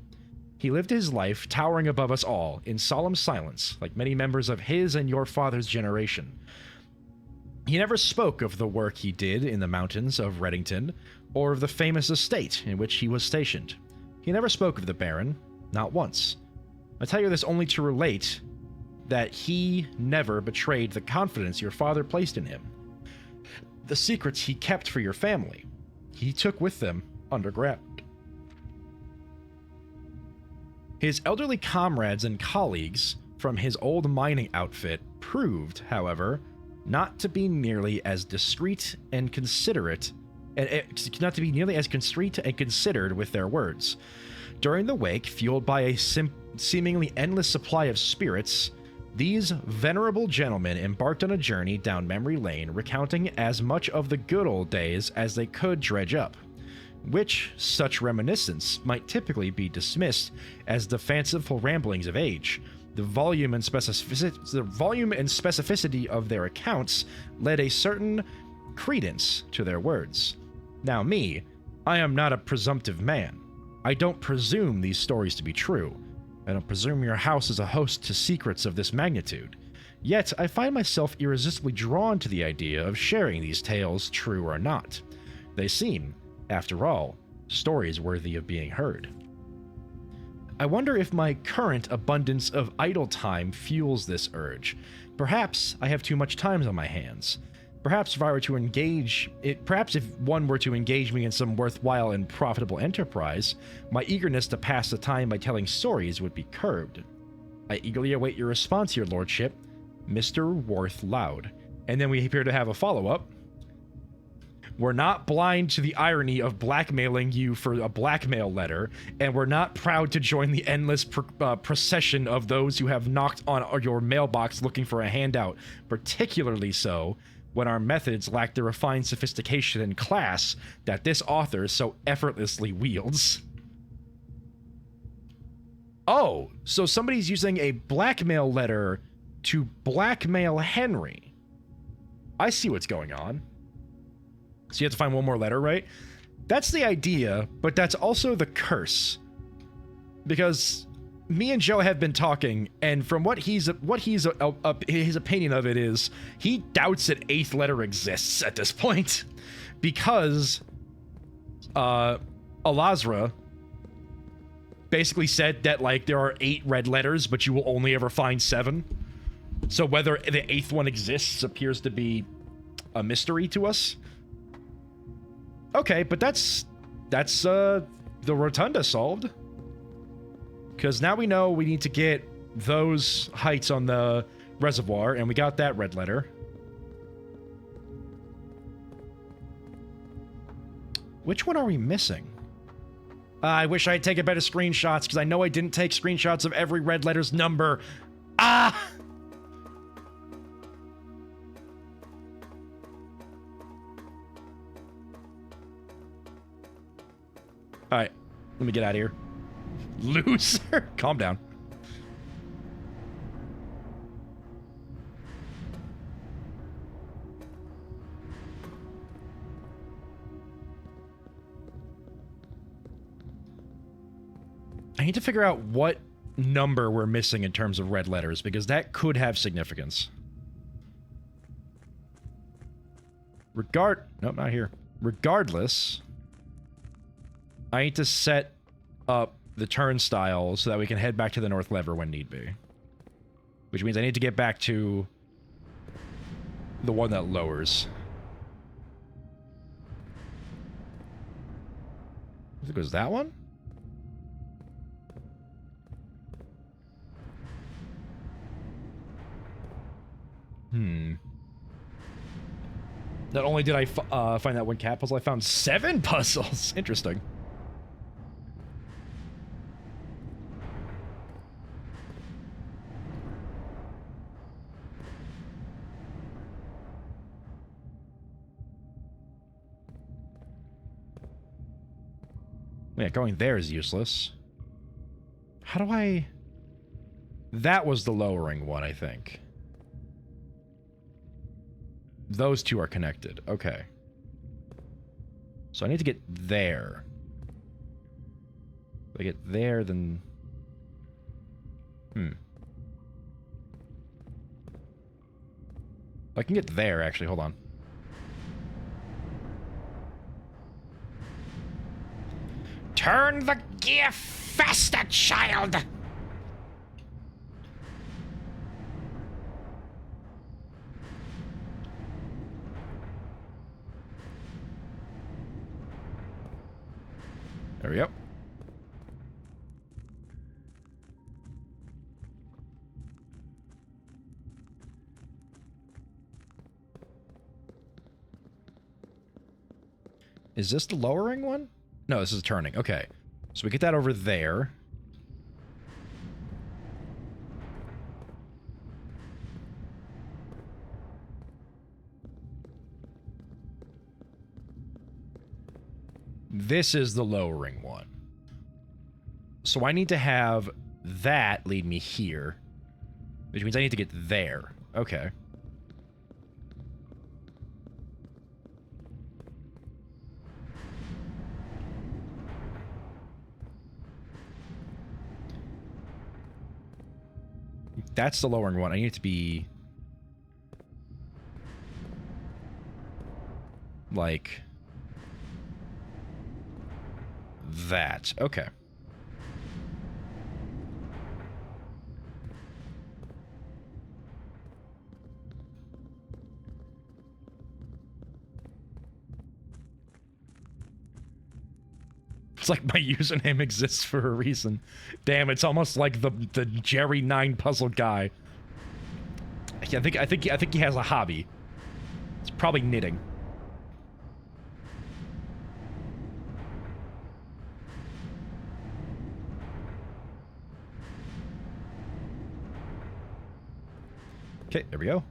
He lived his life towering above us all in solemn silence, like many members of his and your father's generation. He never spoke of the work he did in the mountains of Reddington, or of the famous estate in which he was stationed. He never spoke of the Baron, not once. I tell you this only to relate that he never betrayed the confidence your father placed in him. The secrets he kept for your family, he took with them underground. His elderly comrades and colleagues from his old mining outfit proved, however, not to be nearly as discreet and considerate, not to be nearly as discreet and considered with their words. During the wake, fueled by a seemingly endless supply of spirits, these venerable gentlemen embarked on a journey down memory lane, recounting as much of the good old days as they could dredge up, which such reminiscence might typically be dismissed as the fanciful ramblings of age. The volume and specificity of their accounts led a certain credence to their words. Now me, I am not a presumptive man. I don't presume these stories to be true. I don't presume your house is a host to secrets of this magnitude. Yet I find myself irresistibly drawn to the idea of sharing these tales, true or not. They seem, after all, stories worthy of being heard. I wonder if my current abundance of idle time fuels this urge. Perhaps I have too much time on my hands. Perhaps if one were to engage me in some worthwhile and profitable enterprise, my eagerness to pass the time by telling stories would be curbed. I eagerly await your response, your lordship, Mr. Worthloud. And then we appear to have a follow-up. We're not blind to the irony of blackmailing you for a blackmail letter, and we're not proud to join the endless procession of those who have knocked on your mailbox looking for a handout, particularly so when our methods lack the refined sophistication and class that this author so effortlessly wields. Oh, so somebody's using a blackmail letter to blackmail Henry. I see what's going on. So you have to find one more letter, right? That's the idea, but that's also the curse. Because me and Joe have been talking, and from his opinion of it is, he doubts that 8th letter exists at this point. Because Alazra basically said that, like, there are 8 red letters, but you will only ever find 7. So whether the 8th one exists appears to be a mystery to us. Okay, but that's the rotunda solved. Because now we know we need to get those heights on the reservoir, and we got that red letter. Which one are we missing? I wish I'd taken better screenshots, because I know I didn't take screenshots of every red letter's number. Ah! Alright, let me get out of here. Loser! Calm down. I need to figure out what number we're missing in terms of red letters, because that could have significance. Nope, not here. Regardless, I need to set up the turnstile so that we can head back to the North Lever when need be. which means I need to get back to the one that lowers. I think it was that one? Not only did I find that one cat puzzle, I found 7 puzzles. Interesting. Yeah, going there is useless. How do I... That was the lowering one, I think. Those two are connected. Okay. So I need to get there. If I get there, then... I can get there, actually. Hold on. Turn the gear faster, child! There we go. Is this the lowering one? No, this is turning. Okay. So we get that over there. This is the lowering one. So I need to have that lead me here, which means I need to get there. Okay. That's the lowering one. I need it to be... like... that. Okay. It's like my username exists for a reason. Damn, it's almost like the Jerry 9 puzzle guy. I think he has a hobby. It's probably knitting. Okay, there we go.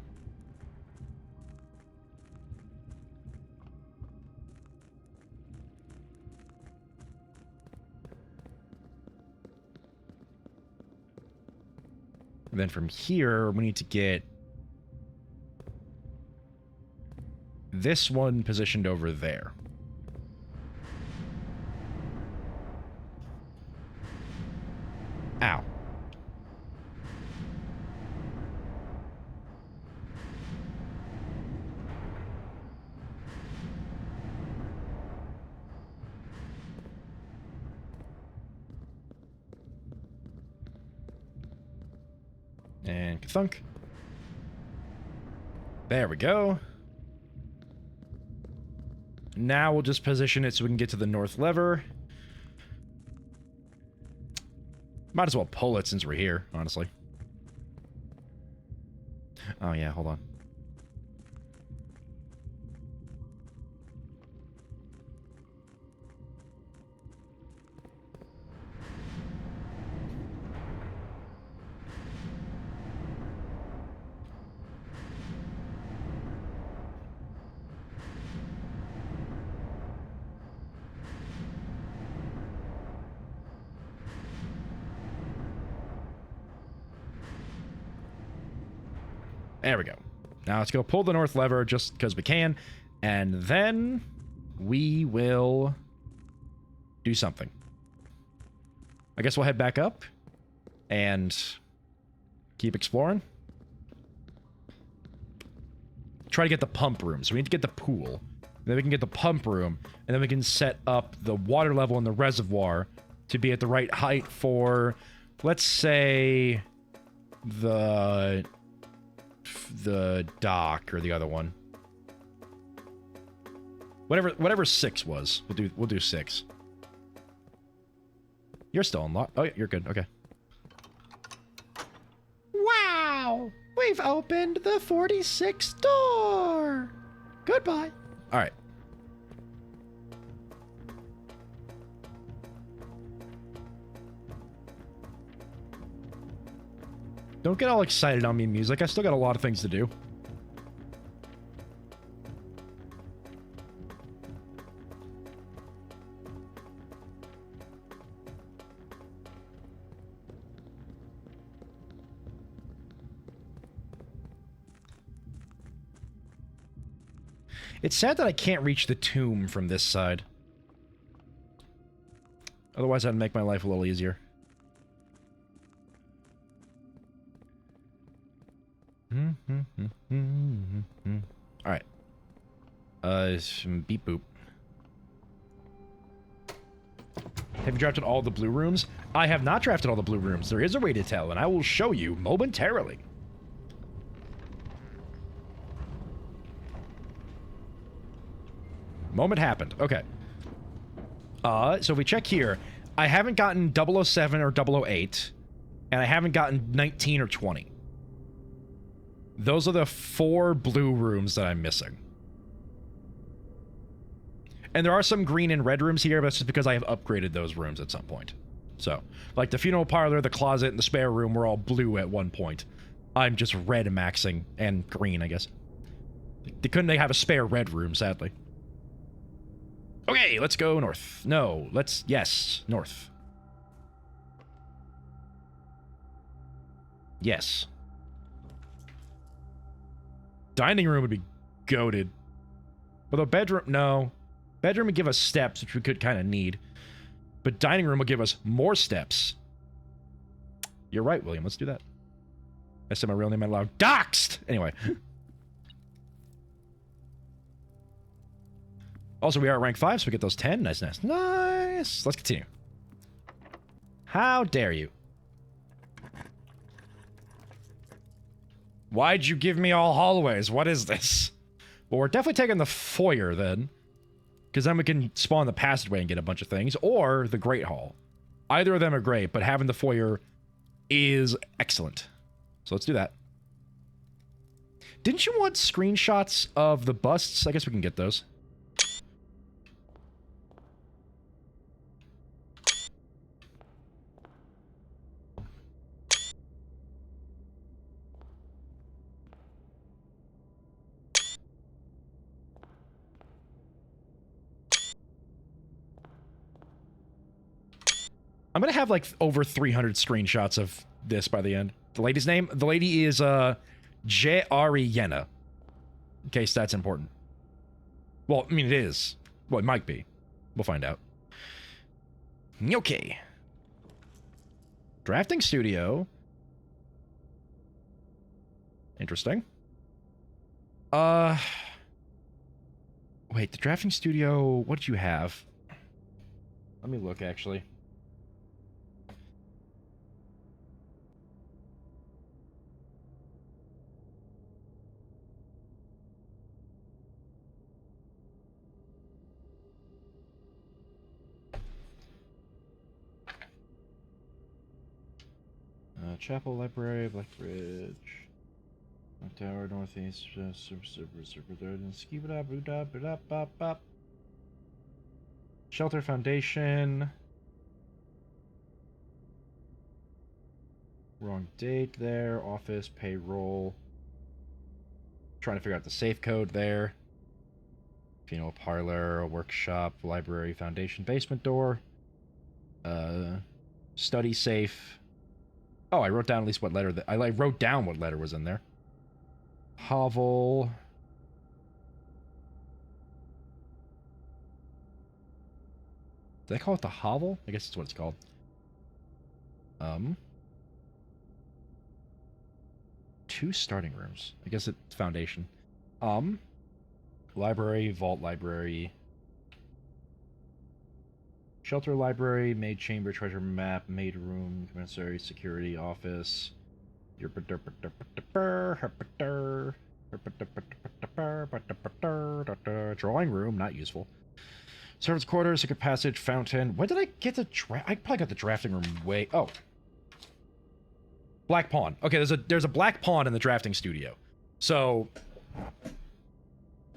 And then from here, we need to get this one positioned over there. Ow. And thunk. There we go. Now we'll just position it so we can get to the north lever. Might as well pull it since we're here, honestly. Oh yeah, hold on. There we go. Now let's go pull the north lever just because we can, and then we will do something. I guess we'll head back up and keep exploring. Try to get the pump room. So we need to get the pool. Then we can get the pump room, and then we can set up the water level in the reservoir to be at the right height for, let's say, the dock or the other one. Whatever 6 was. We'll do 6. You're still unlocked. Oh, yeah, you're good. Okay. Wow! We've opened the 46th door! Goodbye. Alright. Don't get all excited on me, music. I still got a lot of things to do. It's sad that I can't reach the tomb from this side. Otherwise, I'd make my life a little easier. Alright. Beep boop. Have you drafted all the blue rooms? I have not drafted all the blue rooms. There is a way to tell, and I will show you momentarily. Moment happened. Okay. So if we check here, I haven't gotten 007 or 008, and I haven't gotten 19 or 20. Those are the 4 blue rooms that I'm missing. And there are some green and red rooms here, but that's just because I have upgraded those rooms at some point. So, like the funeral parlor, the closet, and the spare room were all blue at one point. I'm just red maxing, and green, I guess. They have a spare red room, sadly. Okay, let's go north. No, yes, north. Yes. Dining room would be goated. Although bedroom, no. Bedroom would give us steps, which we could kind of need. But dining room will give us more steps. You're right, William. Let's do that. I said my real name out loud. Doxed! Anyway. Also, we are at rank 5, so we get those 10. Nice, nice, nice. Let's continue. How dare you? Why'd you give me all hallways? What is this? Well, we're definitely taking the foyer, then. Because then we can spawn the passageway and get a bunch of things. Or the Great Hall. Either of them are great, but having the foyer is excellent. So let's do that. Didn't you want screenshots of the busts? I guess we can get those. I'm gonna have like over 300 screenshots of this by the end. The lady's name? The lady is J-Ari-Yena. In case that's important. Well, I mean, it is. Well, it might be. We'll find out. Okay. Drafting studio. Interesting. Wait, the drafting studio, what did you have? Let me look, actually. Chapel, Library, Blackbridge, North Tower, Northeast, Shelter Foundation. Wrong date there. Office, payroll. Trying to figure out the safe code there. Funeral parlor, workshop, library, foundation, basement door. Study safe. Oh, I wrote down at least what letter I wrote down what letter was in there. Hovel. Did I call it the hovel? I guess that's what it's called. 2 starting rooms. I guess it's foundation. Library, vault library. Shelter library, maid chamber, treasure map, maid room, commissary, security, office, Drawing room, not useful. Servants' quarters, secret passage, fountain. When did I get the I probably got the drafting room way. Oh, black pawn. Okay, there's a black pawn in the drafting studio, so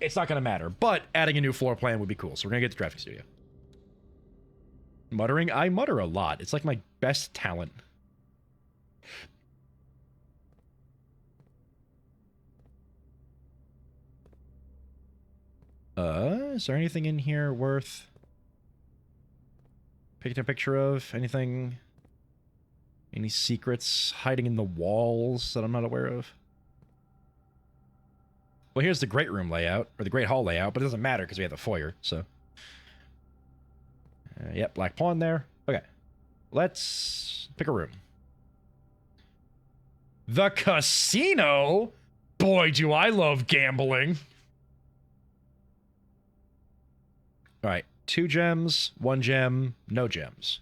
it's not gonna matter. But adding a new floor plan would be cool. So we're gonna get the drafting studio. Muttering, I mutter a lot. It's like my best talent. Is there anything in here worth picking a picture of? Anything? Any secrets hiding in the walls that I'm not aware of? Well, here's the great room layout, or the great hall layout, but it doesn't matter because we have the foyer, so. Yep, black pawn there. Okay. Let's pick a room. The casino? Boy, do I love gambling. All right, 2 gems, 1 gem, no gems.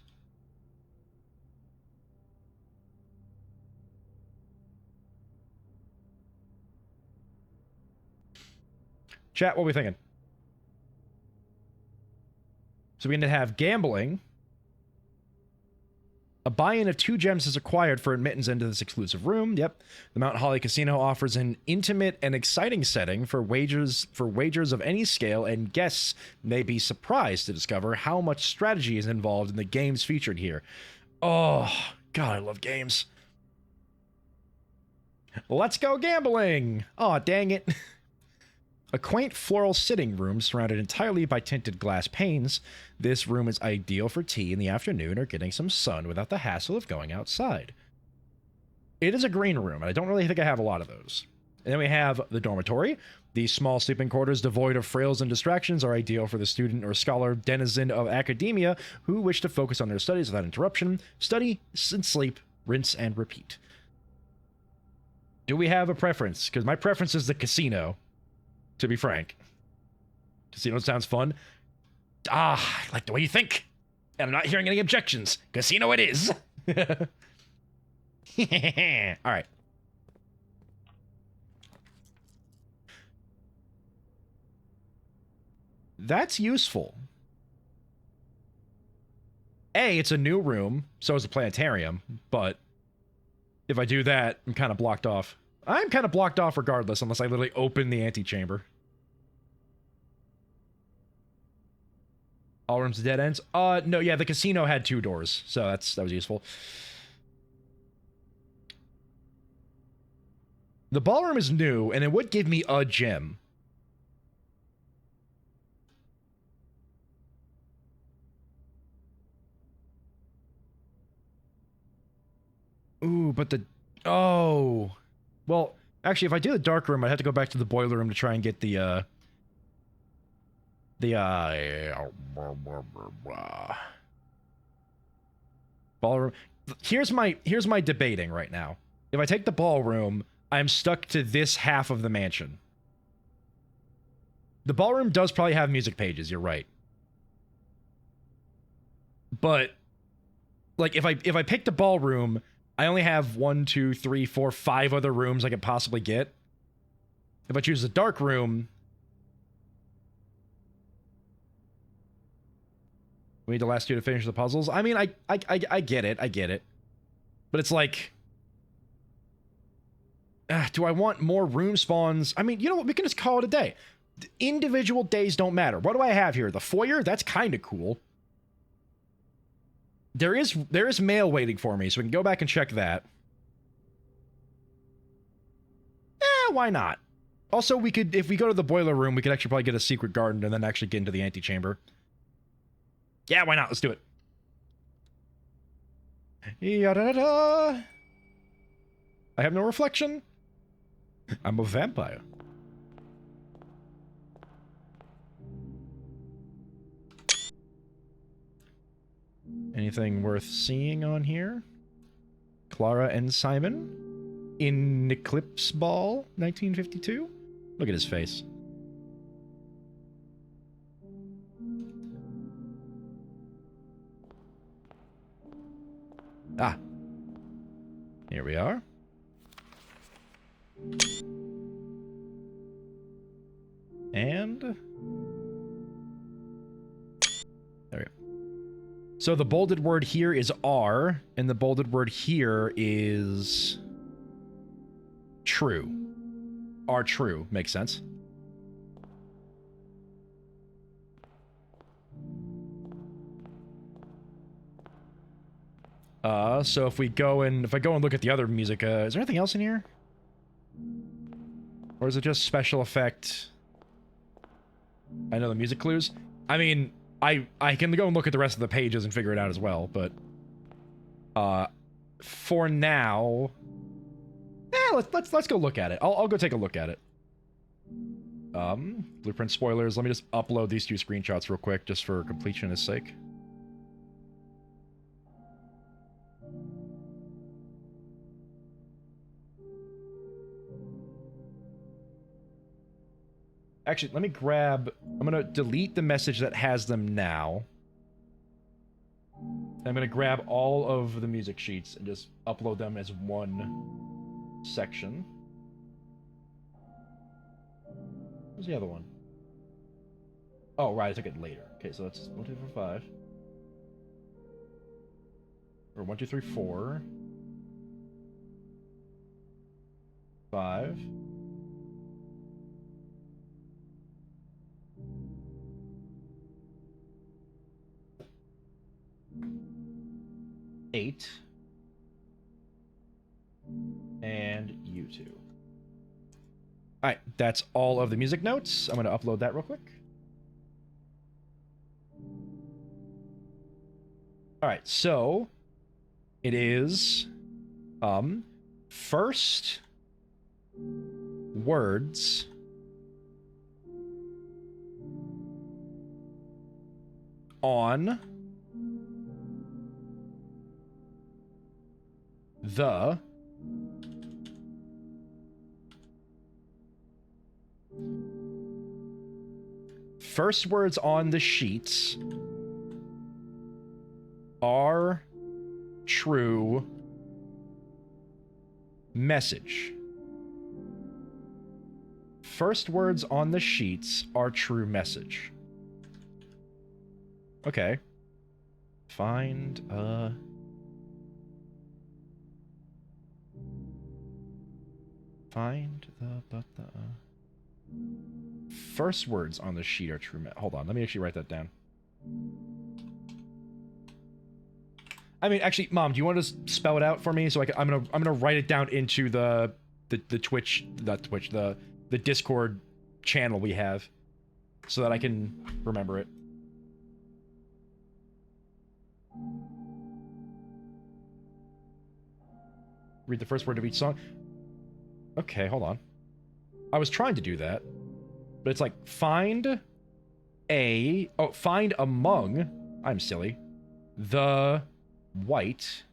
Chat, what are we thinking? So we need to have gambling. A buy-in of 2 gems is required for admittance into this exclusive room. Yep. The Mount Holly Casino offers an intimate and exciting setting for wagers of any scale, and guests may be surprised to discover how much strategy is involved in the games featured here. Oh, God, I love games. Let's go gambling! Aw, dang it. A quaint floral sitting room surrounded entirely by tinted glass panes. This room is ideal for tea in the afternoon or getting some sun without the hassle of going outside. It is a green room, and I don't really think I have a lot of those. And then we have the dormitory. These small sleeping quarters devoid of frills and distractions are ideal for the student or scholar denizen of academia who wish to focus on their studies without interruption. Study and sleep, rinse and repeat. Do we have a preference? Because my preference is the casino. To be frank. Casino sounds fun. I like the way you think. And I'm not hearing any objections. Casino it is. Alright. That's useful. A, it's a new room, so is a planetarium, but if I do that, I'm kind of blocked off. I'm kind of blocked off regardless, unless I literally open the antechamber. All rooms dead ends? No, yeah, the casino had 2 doors, so that was useful. The ballroom is new, and it would give me a gem. Ooh, but the... Oh... Well, actually, if I do the dark room, I'd have to go back to the boiler room to try and get the ballroom. Here's my debating right now. If I take the ballroom, I'm stuck to this half of the mansion. The ballroom does probably have music pages, you're right. But like if I pick the ballroom, I only have 1, 2, 3, 4, 5 other rooms I could possibly get. If I choose the dark room, we need the last 2 to finish the puzzles. I mean, I get it, I get it. But it's like, do I want more room spawns? I mean, you know what? We can just call it a day. Individual days don't matter. What do I have here? The foyer? That's kind of cool. There is mail waiting for me, so we can go back and check that. Why not? Also, we could, if we go to the boiler room, we could actually probably get a secret garden and then actually get into the antechamber. Yeah, why not? Let's do it. Yada-da-da. I have no reflection. I'm a vampire. Anything worth seeing on here? Clara and Simon in Eclipse Ball, 1952. Look at his face. Ah. Here we are. And there we go. So the bolded word here is R, and the bolded word here is true. R true. Makes sense. So if I go and look at the other music, is there anything else in here? Or is it just special effect? I know the music clues. I mean, I can go and look at the rest of the pages and figure it out as well, but for now, let's go look at it. I'll go take a look at it. Blueprint spoilers. Let me just upload these 2 screenshots real quick, just for completionist sake. Actually, let me grab... I'm going to delete the message that has them now. I'm going to grab all of the music sheets and just upload them as one section. Where's the other one? Oh, right, I took it later. Okay, so that's 1, 2, 3, 4, 5. Or 1, 2, 3, 4. 5. 8. And U2. Alright, that's all of the music notes. I'm going to upload that real quick. Alright, so it is first words on the first words on the sheets are true message. First words on the sheets are true message. Okay. Find the first words on the sheet are true. Hold on, let me actually write that down. I mean, actually, Mom, do you want to spell it out for me? So I'm gonna write it down into the Twitch, not Twitch, the Discord channel we have, so that I can remember it. Read the first word of each song. Okay, hold on. I was trying to do that, but it's like find among, I'm silly, the white,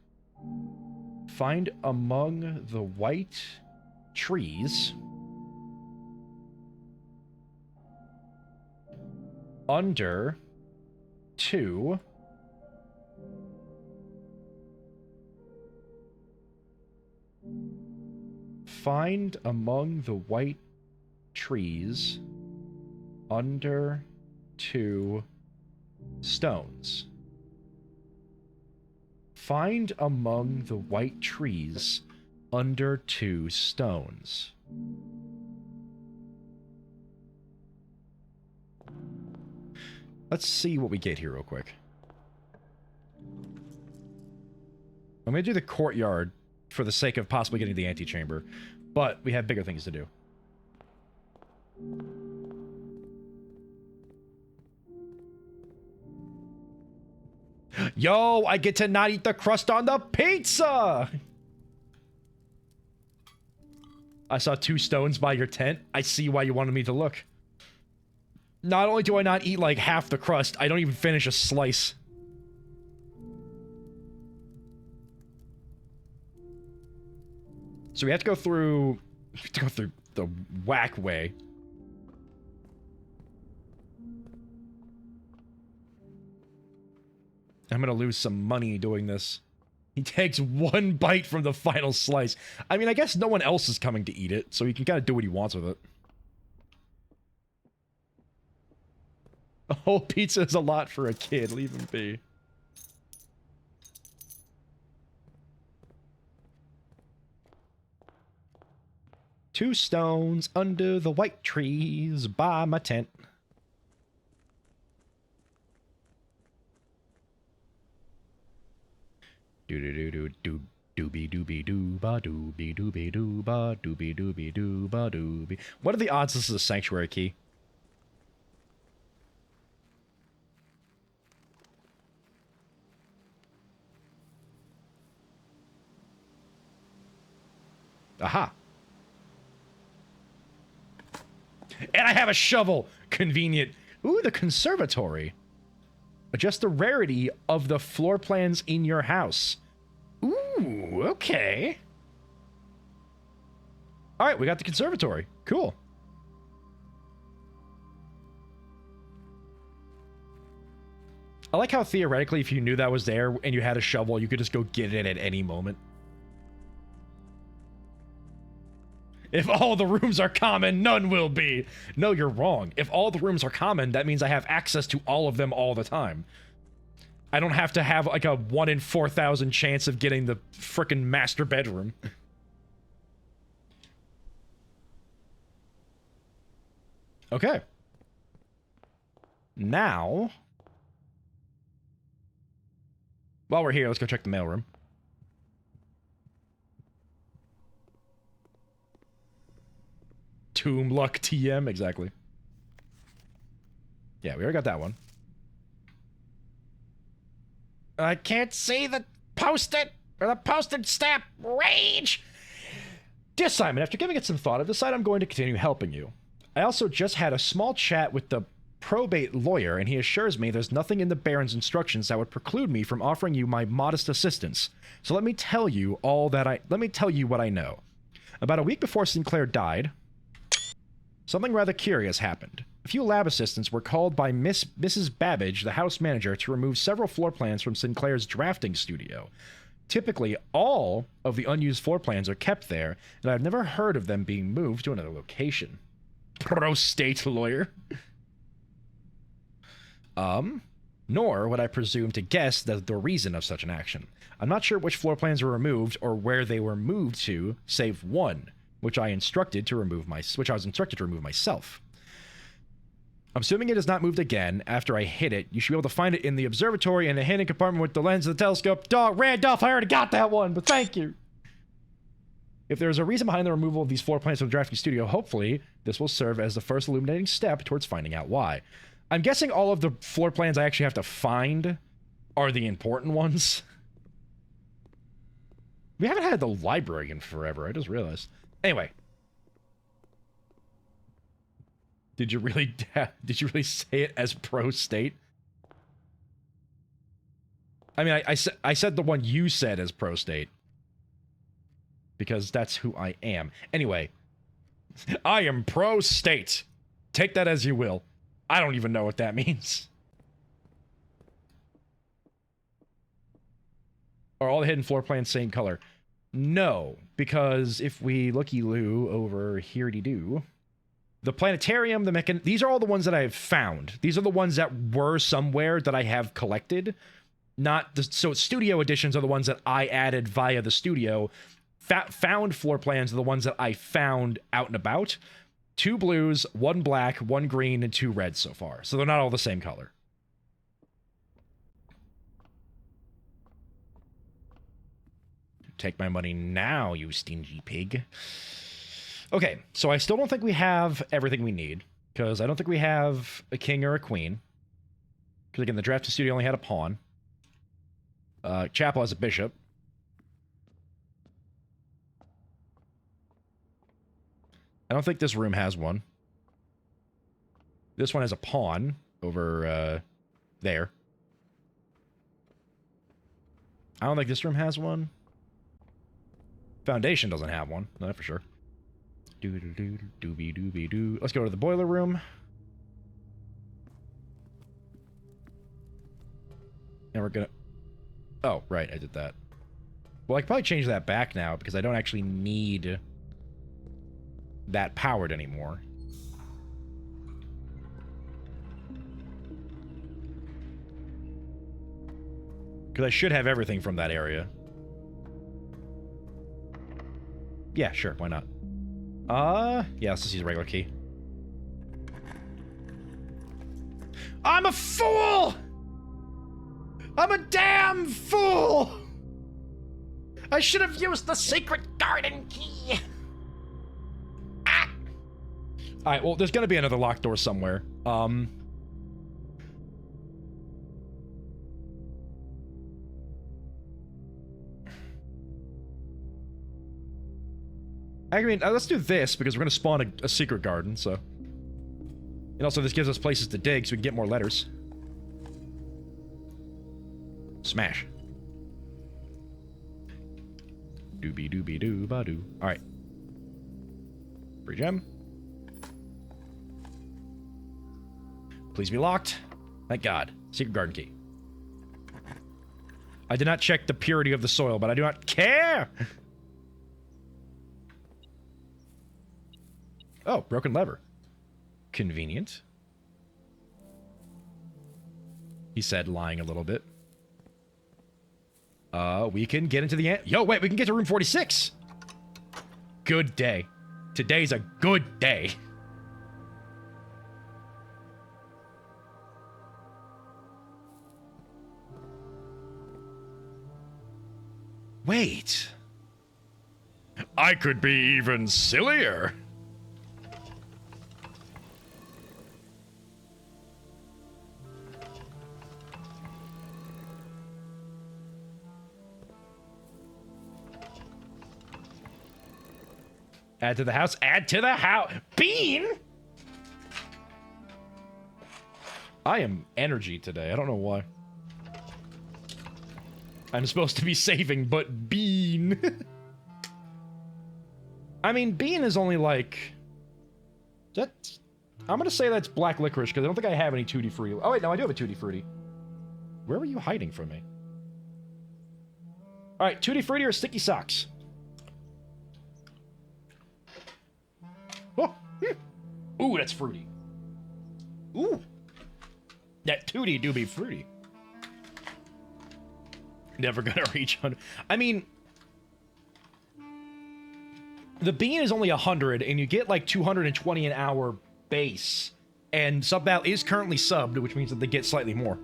find among the white trees under 2 find among the white trees under 2 stones. Find among the white trees under 2 stones. Let's see what we get here real quick. I'm going to do the courtyard for the sake of possibly getting the antechamber, but we have bigger things to do. Yo, I get to not eat the crust on the pizza! I saw 2 stones by your tent. I see why you wanted me to look. Not only do I not eat like half the crust, I don't even finish a slice. So we have to go through the whack way. I'm gonna lose some money doing this. He takes 1 bite from the final slice. I mean, I guess no one else is coming to eat it, so he can kind of do what he wants with it. A whole pizza is a lot for a kid. Leave him be. Two stones under the white trees by my tent. Do do do do do doobie doobie doo ba doobie doobie doo ba doobie doobie doo ba doobie. What are the odds this is a sanctuary key? Aha. And I have a shovel. Convenient. Ooh, the conservatory. Adjust the rarity of the floor plans in your house. Ooh, okay. All right, we got the conservatory. Cool. I like how theoretically, if you knew that was there and you had a shovel, you could just go get it at any moment. If all the rooms are common, none will be. No, you're wrong. If all the rooms are common, that means I have access to all of them all the time. I don't have to have like a 1 in 4,000 chance of getting the frickin' master bedroom. Okay. Now, while we're here, let's go check the mailroom. Tomb Luck TM, exactly. Yeah, we already got that one. I can't see the post-it or the postage stamp. Rage! Dear Simon, after giving it some thought, I've decided I'm going to continue helping you. I also just had a small chat with the probate lawyer, and he assures me there's nothing in the Baron's instructions that would preclude me from offering you my modest assistance. So let me tell you what I know. About a week before Sinclair died, something rather curious happened. A few lab assistants were called by Mrs. Babbage, the house manager, to remove several floor plans from Sinclair's drafting studio. Typically, all of the unused floor plans are kept there, and I've never heard of them being moved to another location. Pro-state lawyer. Nor would I presume to guess the reason of such an action. I'm not sure which floor plans were removed or where they were moved to, save one, which I was instructed to remove myself. I'm assuming it is not moved again after I hit it. You should be able to find it in the observatory in the hidden compartment with the lens of the telescope. Dog, Randolph, I already got that one, but thank you. If there is a reason behind the removal of these floor plans from the drafting studio, hopefully this will serve as the first illuminating step towards finding out why. I'm guessing all of the floor plans I actually have to find are the important ones. We haven't had the library in forever, I just realized. Anyway. Did you really say it as pro-state? I mean, I said the one you said as pro-state. Because that's who I am. Anyway. I am pro-state. Take that as you will. I don't even know what that means. Are all the hidden floor plans same color? No, because if we looky-loo over here-de-doo, the planetarium, these are all the ones that I have found. These are the ones that were somewhere that I have collected. So studio editions are the ones that I added via the studio. Found floor plans are the ones that I found out and about. 2 blues, 1 black, 1 green, and 2 reds so far. So they're not all the same color. Take my money now, you stingy pig. Okay, so I still don't think we have everything we need, because I don't think we have a king or a queen. Because again, the drafting studio only had a pawn. Chapel has a bishop. I don't think this room has one. This one has a pawn over there. I don't think this room has one. Foundation doesn't have one. No, for sure. Doobie-doobie-doo. Let's go to the boiler room. And we're gonna... Oh, right, I did that. Well, I could probably change that back now because I don't actually need that powered anymore. Because I should have everything from that area. Yeah, sure, why not? Yeah, let's just use a regular key. I'm a fool! I'm a damn fool! I should have used the secret garden key! Ah! Alright, well, there's gonna be another locked door somewhere. I mean, let's do this, because we're gonna spawn a secret garden, so... And also, this gives us places to dig, so we can get more letters. Smash. Doobie doobie doo ba doo. Alright. Free gem. Please be locked. Thank God. Secret garden key. I did not check the purity of the soil, but I do not care! Oh, broken lever. Convenient. He said, lying a little bit. We can get into the end. Yo, wait, we can get to room 46. Good day. Today's a good day. Wait. I could be even sillier. Add to the house. Add to the house. Bean! I am energy today. I don't know why. I'm supposed to be saving, but Bean. I mean, Bean is only like... That's... I'm gonna say that's black licorice, because I don't think I have any Tutti Frutti. Oh, wait, no, I do have a Tutti Frutti. Where were you hiding from me? Alright, Tutti Frutti or Sticky Socks? Oh, ooh, that's fruity. Ooh. That Tutti do be fruity. Never gonna reach 100. I mean, the bean is only 100, and you get like 220 an hour base. And sub-battle is currently subbed, which means that they get slightly more.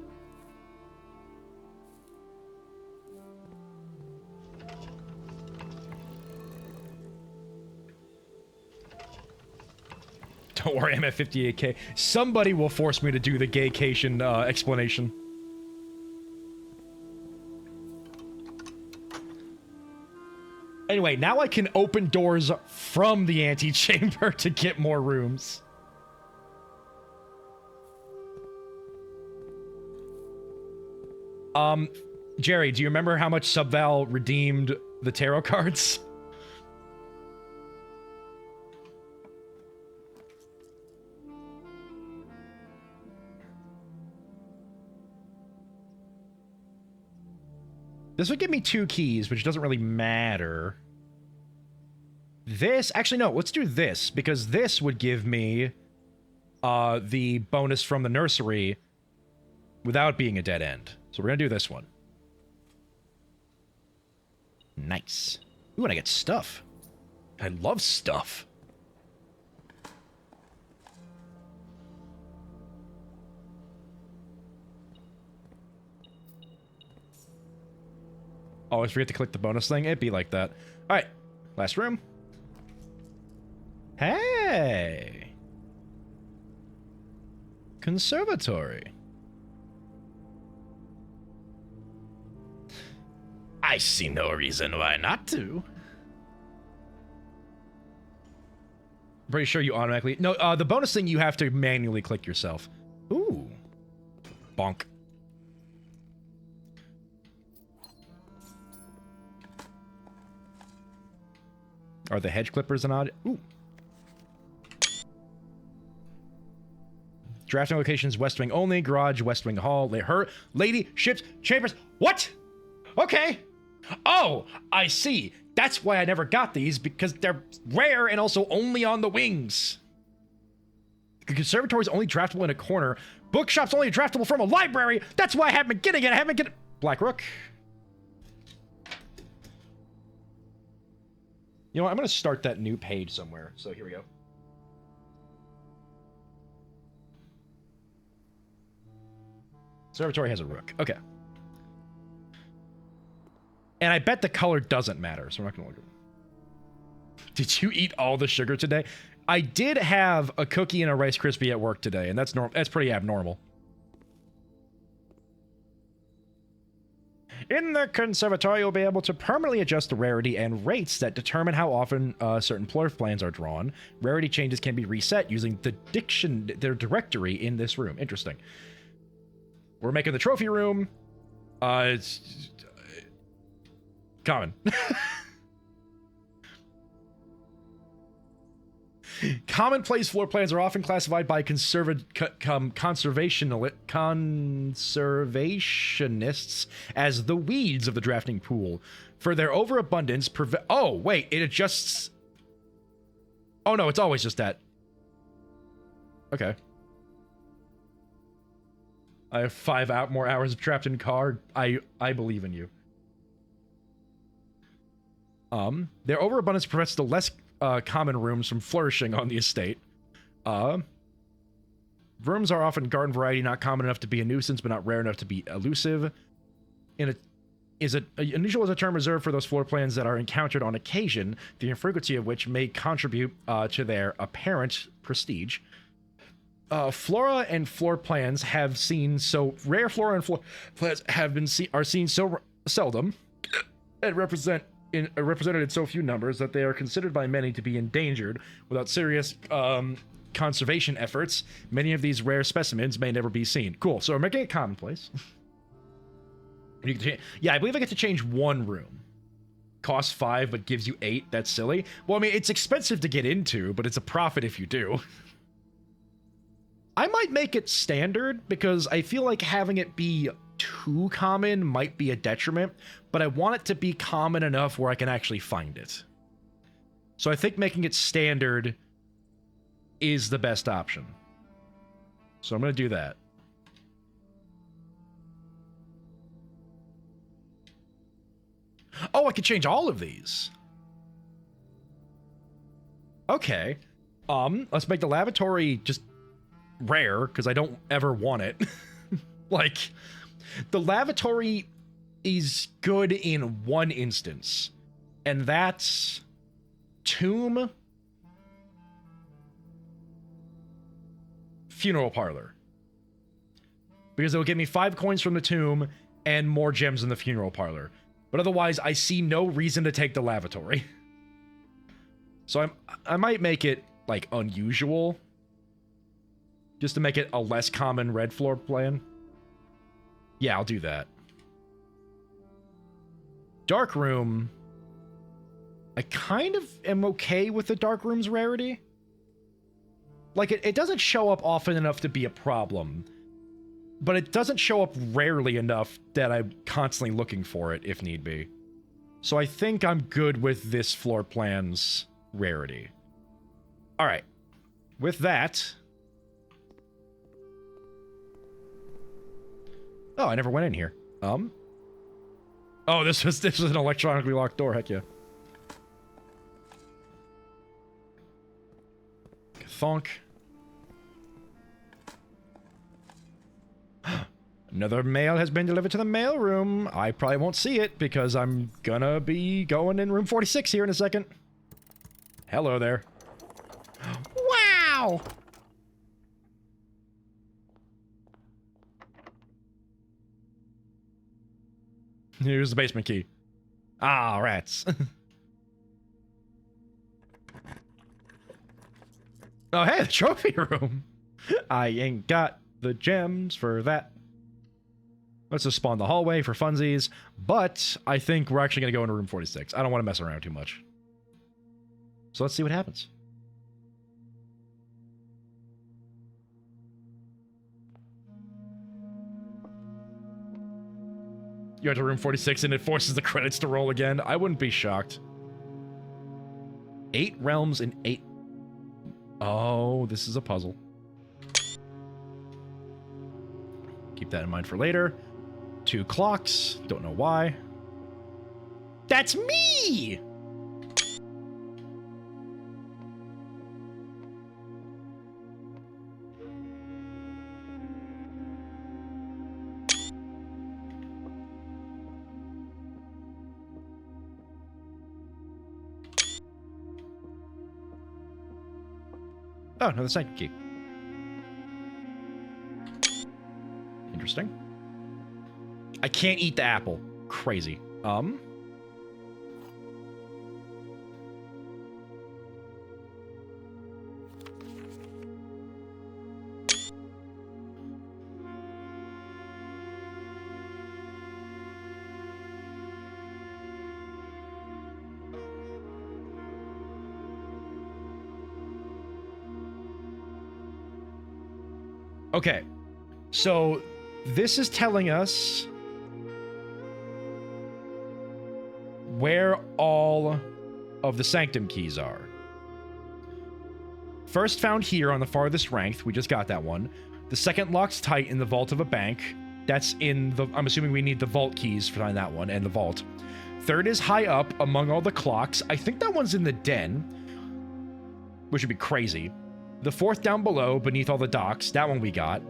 Don't worry, I'm at 58k. Somebody will force me to do the gaycation explanation. Anyway, now I can open doors from the antechamber to get more rooms. Jerry, do you remember how much Subval redeemed the tarot cards? This would give me 2 keys, which doesn't really matter. This... Actually, no. Let's do this, because this would give me the bonus from the nursery without being a dead end. So we're going to do this one. Nice. Ooh, and I get stuff. I love stuff. Always forget to click the bonus thing. It'd be like that. Alright. Last room. Hey! Conservatory. I see no reason why not to. I'm pretty sure you automatically... No, the bonus thing you have to manually click yourself. Ooh. Bonk. Are the hedge clippers an odd? Ooh. Drafting locations, West Wing only. Garage, West Wing Hall. Lady, ships, chambers. What? Okay. Oh, I see. That's why I never got these, because they're rare and also only on the wings. The conservatory's only draftable in a corner. Bookshop's only draftable from a library. That's why I haven't been getting it. I haven't been getting... Black Rook. You know what? I'm going to start that new page somewhere. So here we go. Observatory has a rook. Okay. And I bet the color doesn't matter, so we're not going to look at it. Did you eat all the sugar today? I did have a cookie and a Rice Krispie at work today, and that's pretty abnormal. In the conservatory, you'll be able to permanently adjust the rarity and rates that determine how often certain floor plans are drawn. Rarity changes can be reset using their directory in this room. Interesting. We're making the trophy room. It's common. Commonplace floor plans are often classified by conservationists as the weeds of the drafting pool. For their overabundance, oh, wait, it adjusts... Oh, no, it's always just that. Okay. I have 5 more hours of trapped in car. I believe in you. Their overabundance prevents the less common rooms from flourishing on the estate. Rooms are often garden variety, not common enough to be a nuisance, but not rare enough to be elusive. Unusual is a term reserved for those floor plans that are encountered on occasion, the infrequency of which may contribute to their apparent prestige. Flora and floor plans have seen so rare. Flora and floor plans are seen so seldom and represented in so few numbers that they are considered by many to be endangered. Without serious conservation efforts, many of these rare specimens may never be seen. Cool. So we're making it commonplace. Yeah, I believe I get to change one room. Costs 5, but gives you 8. That's silly. Well, I mean, it's expensive to get into, but it's a profit if you do. I might make it standard because I feel like having it be too common might be a detriment, but I want it to be common enough where I can actually find it. So I think making it standard is the best option. So I'm going to do that. Oh, I could change all of these. Okay. Let's make the lavatory just rare, because I don't ever want it. Like, the lavatory is good in one instance, and that's tomb, funeral parlor. Because it'll give me 5 coins from the tomb and more gems in the funeral parlor. But otherwise, I see no reason to take the lavatory. So I might make it, like, unusual. Just to make it a less common red floor plan. Yeah, I'll do that. Dark room. I kind of am okay with the dark room's rarity. Like, it doesn't show up often enough to be a problem. But it doesn't show up rarely enough that I'm constantly looking for it, if need be. So I think I'm good with this floor plan's rarity. Alright. With that... Oh, I never went in here. Oh, this was an electronically locked door. Heck yeah. Thonk. Another mail has been delivered to the mail room. I probably won't see it because I'm gonna be going in room 46 here in a second. Hello there. Wow! Here's the basement key. Ah, rats. Oh, hey, the trophy room. I ain't got the gems for that. Let's just spawn the hallway for funsies. But I think we're actually going to go into room 46. I don't want to mess around too much. So let's see what happens. You enter room 46 and it forces the credits to roll again. I wouldn't be shocked. 8 realms and 8... Oh, this is a puzzle. Keep that in mind for later. 2 clocks. Don't know why. That's me! Oh, no, the second key. Interesting. I can't eat the apple. Crazy. Okay, so this is telling us where all of the sanctum keys are. First found here on the farthest ranked. We just got that one. The second lock's tight in the vault of a bank. That's in the... I'm assuming we need the vault keys for that one and the vault. Third is high up among all the clocks. I think that one's in the den, which would be crazy. The fourth down below, beneath all the docks. That one we got.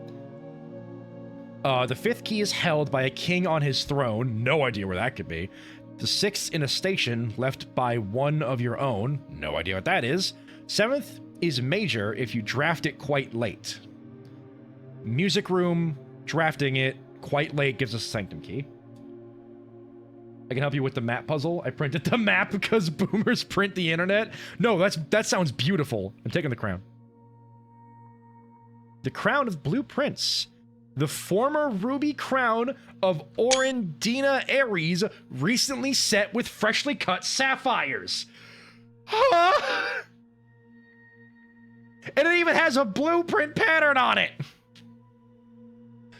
The fifth key is held by a king on his throne. No idea where that could be. The sixth in a station left by one of your own. No idea what that is. Seventh is major if you draft it quite late. Music room, drafting it quite late gives us a sanctum key. I can help you with the map puzzle. I printed the map because boomers print the internet. No, that sounds beautiful. I'm taking the crown. The crown of blueprints. The former ruby crown of Orendina Ares, recently set with freshly cut sapphires. Huh? And it even has a blueprint pattern on it.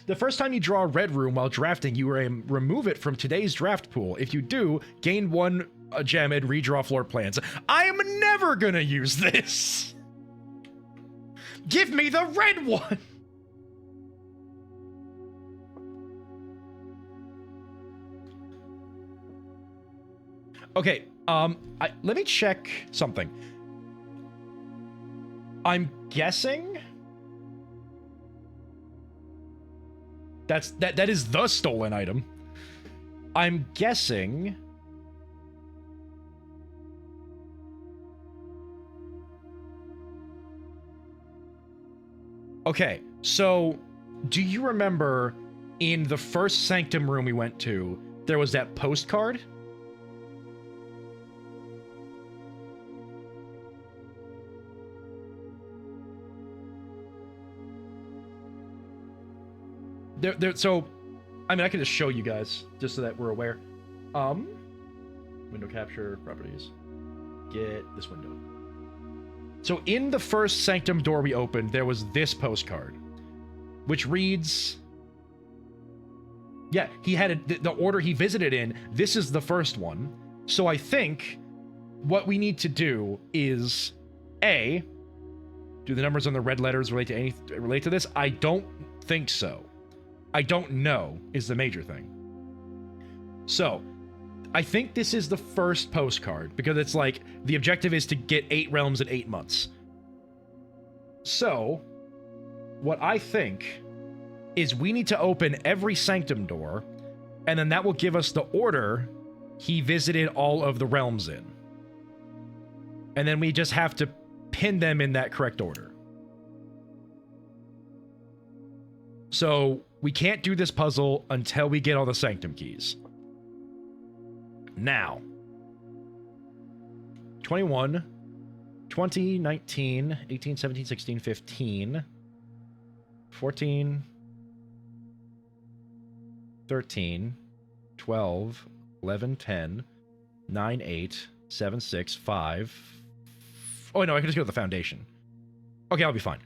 The first time you draw a red room while drafting, you remove it from today's draft pool. If you do, gain one gem and redraw floor plans. I am never gonna use this. Give me the red one! Okay, let me check something. I'm guessing that is the stolen item. I'm guessing okay, so do you remember in the first sanctum room we went to, there was that postcard? So, I mean, I can just show you guys, just so that we're aware. Window capture, properties. Get this window. So in the first sanctum door we opened, there was this postcard, which reads... Yeah, he had the order he visited in. This is the first one. So I think what we need to do is, A, do the numbers on the red letters relate to this? I don't think so. I don't know is the major thing. So, I think this is the first postcard, because it's like, the objective is to get 8 realms in 8 months. So, what I think is we need to open every sanctum door, and then that will give us the order he visited all of the realms in. And then we just have to pin them in that correct order. So, we can't do this puzzle until we get all the sanctum keys. Now. 21, 20, 19, 18, 17, 16, 15, 14, 13, 12, 11, 10, 9, 8, 7, 6, 5. Oh, no, I can just go to the foundation. Okay, I'll be fine.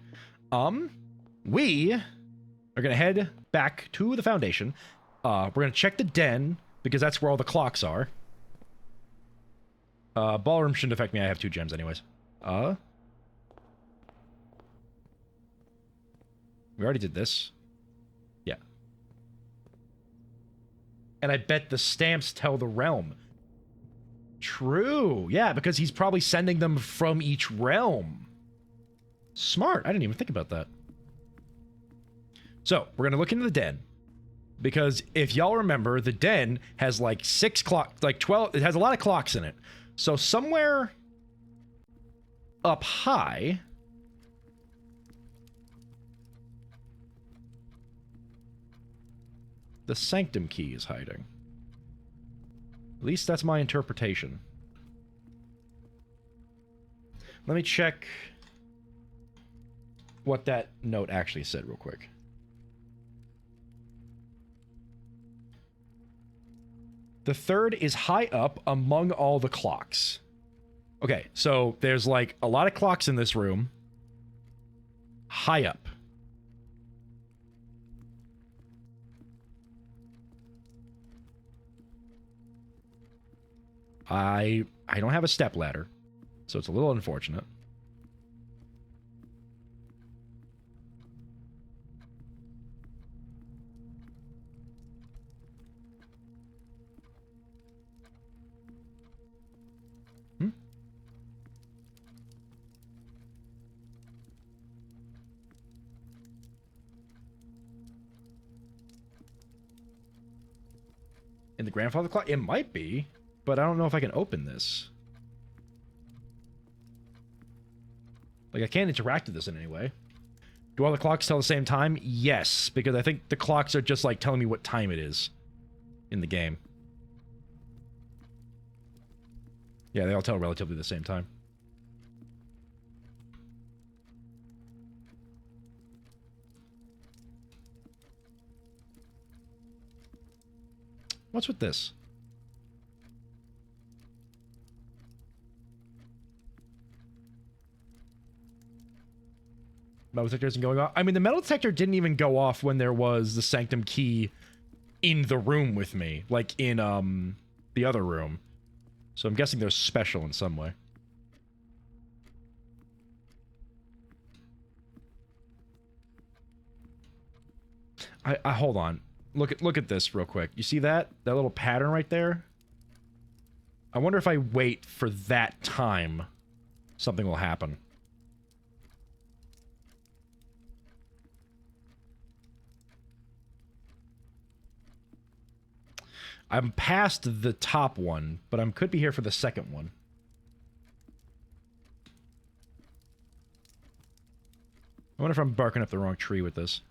We are going to head back to the foundation. We're going to check the den, because that's where all the clocks are. Ballroom shouldn't affect me. I have 2 gems anyways. We already did this. Yeah. And I bet the stamps tell the realm. True. Yeah, because he's probably sending them from each realm. Smart. I didn't even think about that. So, we're going to look into the den. Because if y'all remember, the den has like 6 clocks, like 12, it has a lot of clocks in it. So somewhere up high, the sanctum key is hiding. At least that's my interpretation. Let me check what that note actually said real quick. The third is high up among all the clocks. Okay, so there's like a lot of clocks in this room. High up. I don't have a step ladder, so it's a little unfortunate. In the grandfather clock? It might be, but I don't know if I can open this. Like, I can't interact with this in any way. Do all the clocks tell the same time? Yes, because I think the clocks are just, like, telling me what time it is in the game. Yeah, they all tell relatively the same time. What's with this? Metal detector isn't going off. I mean, the metal detector didn't even go off when there was the sanctum key in the room with me, like in the other room. So I'm guessing they're special in some way. I hold on. Look at this real quick. You see that? That little pattern right there? I wonder if I wait for that time, something will happen. I'm past the top one, but I could be here for the second one. I wonder if I'm barking up the wrong tree with this.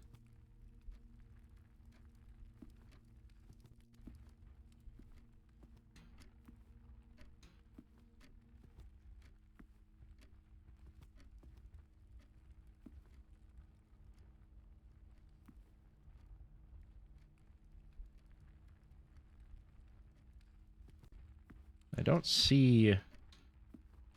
I don't see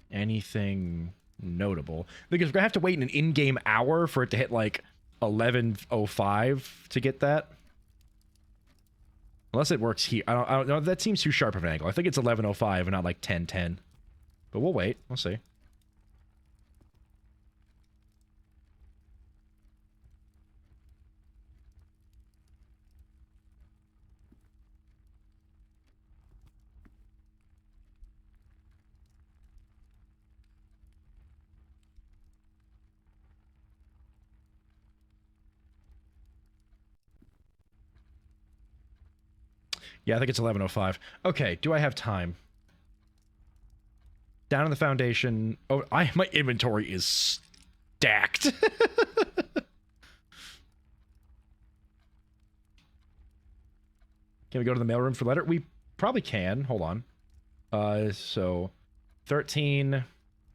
anything notable. Because we're going to have to wait an in-game hour for it to hit, like, 11:05 to get that. Unless it works here. I don't know. That seems too sharp of an angle. I think it's 11:05 and not, like, 10:10. But we'll wait. We'll see. Yeah, I think it's 11:05. Okay, do I have time? Down in the foundation. Oh, my inventory is stacked. Can we go to the mailroom for letter? We probably can. Hold on. So 13,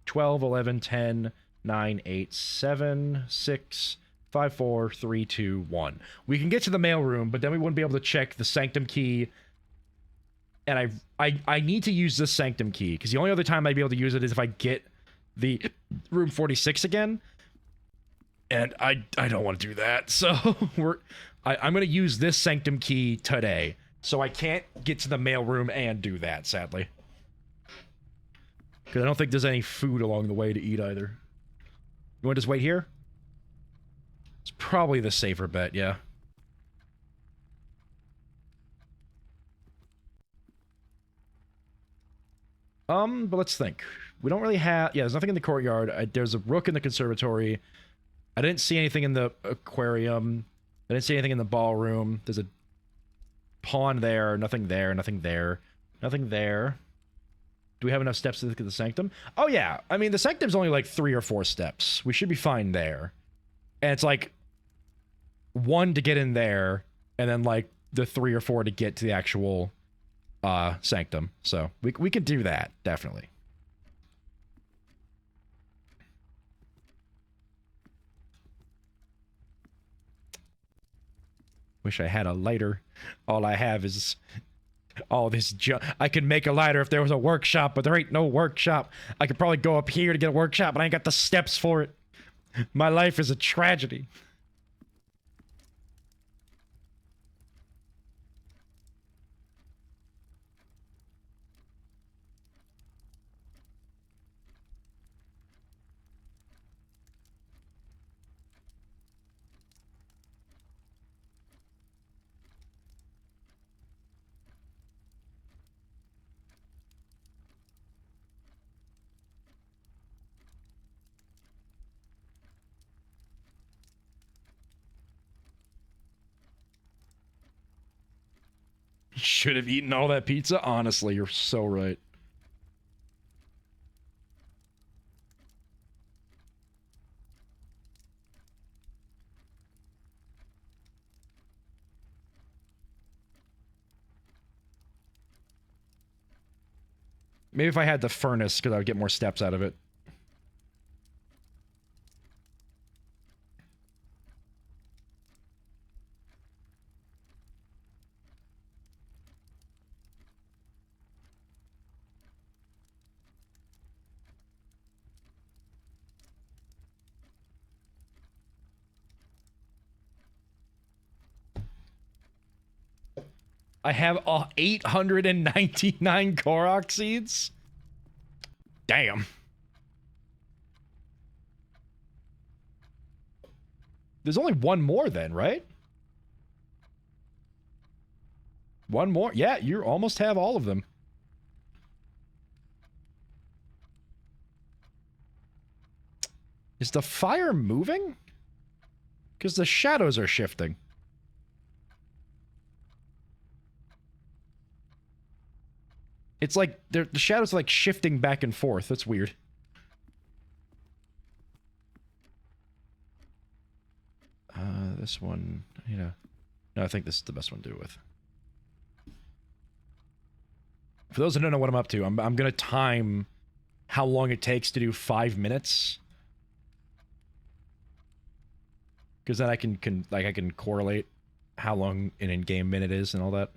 12, 11, 10, 9, 8, 7, 6, 5, 4, 3, 2, 1. We can get to the mailroom, but then we wouldn't be able to check the sanctum key. And I need to use this sanctum key, because the only other time I'd be able to use it is if I get the room 46 again. And I don't want to do that. So I'm going to use this sanctum key today. So I can't get to the mailroom and do that, sadly. Because I don't think there's any food along the way to eat either. You want to just wait here? It's probably the safer bet, yeah. But let's think. We don't really have... Yeah, there's nothing in the courtyard. There's a rook in the conservatory. I didn't see anything in the aquarium. I didn't see anything in the ballroom. There's a pawn there. Nothing there. Nothing there. Nothing there. Do we have enough steps to look at the sanctum? Oh, yeah. I mean, the sanctum's only like 3 or 4 steps. We should be fine there. And it's like 1 to get in there, and then like the 3 or 4 to get to the actual sanctum. So we could do that, definitely. Wish I had a lighter. All I have is all this junk. I could make a lighter if there was a workshop, but there ain't no workshop. I could probably go up here to get a workshop, but I ain't got the steps for it. My life is a tragedy. Should have eaten all that pizza. Honestly, you're so right. Maybe if I had the furnace, because I would get more steps out of it. I have 899 Korok seeds? Damn. There's only one more then, right? One more? Yeah, you almost have all of them. Is the fire moving? Because the shadows are shifting. It's like the shadows are like shifting back and forth. That's weird. This one, you know. No, I think this is the best one to do it with. For those who don't know what I'm up to, I'm gonna time how long it takes to do 5 minutes. Because then I can correlate how long an in-game minute is and all that.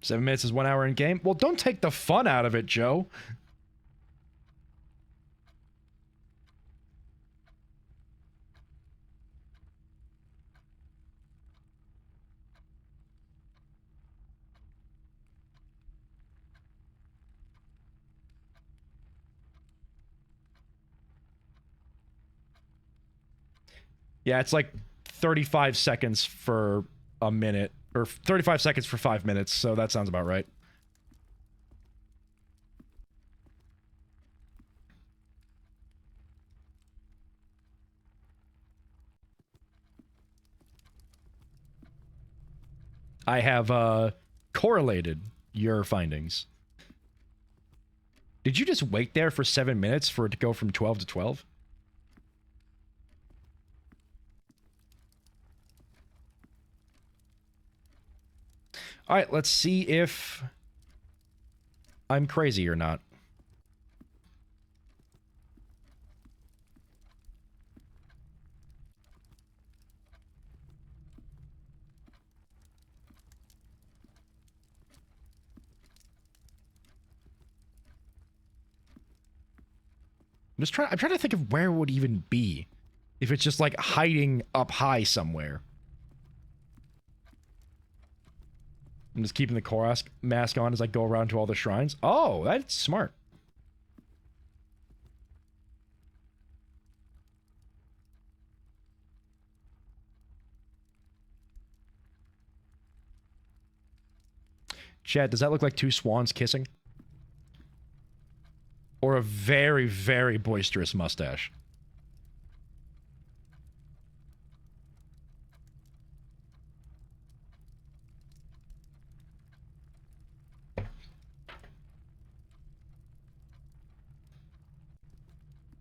Seven minutes is 1 hour in game. Well, don't take the fun out of it, Joe. Yeah, it's like 35 seconds for a minute. Or 35 seconds for 5 minutes, so that sounds about right. I have correlated your findings. Did you just wait there for 7 minutes for it to go from 12 to 12? All right, let's see if I'm crazy or not. I'm trying to think of where it would even be if it's just like hiding up high somewhere. I'm just keeping the Korask mask on as I go around to all the shrines. Oh, that's smart. Chat, does that look like two swans kissing? Or a very, very boisterous mustache?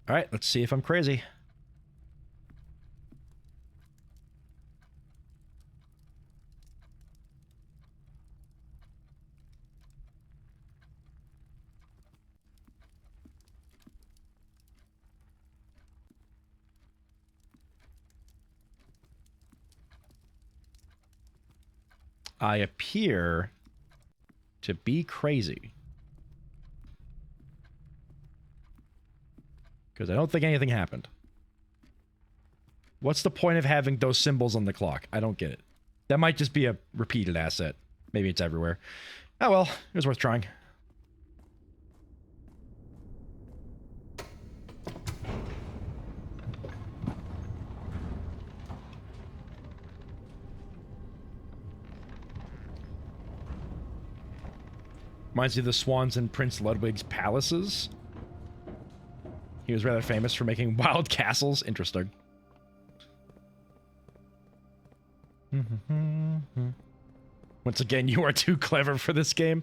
All right, let's see if I'm crazy. I appear to be crazy. Because I don't think anything happened. What's the point of having those symbols on the clock? I don't get it. That might just be a repeated asset. Maybe it's everywhere. Oh well, it was worth trying. Reminds me of the swans in Prince Ludwig's palaces. He was rather famous for making wild castles. Interesting. Once again, you are too clever for this game.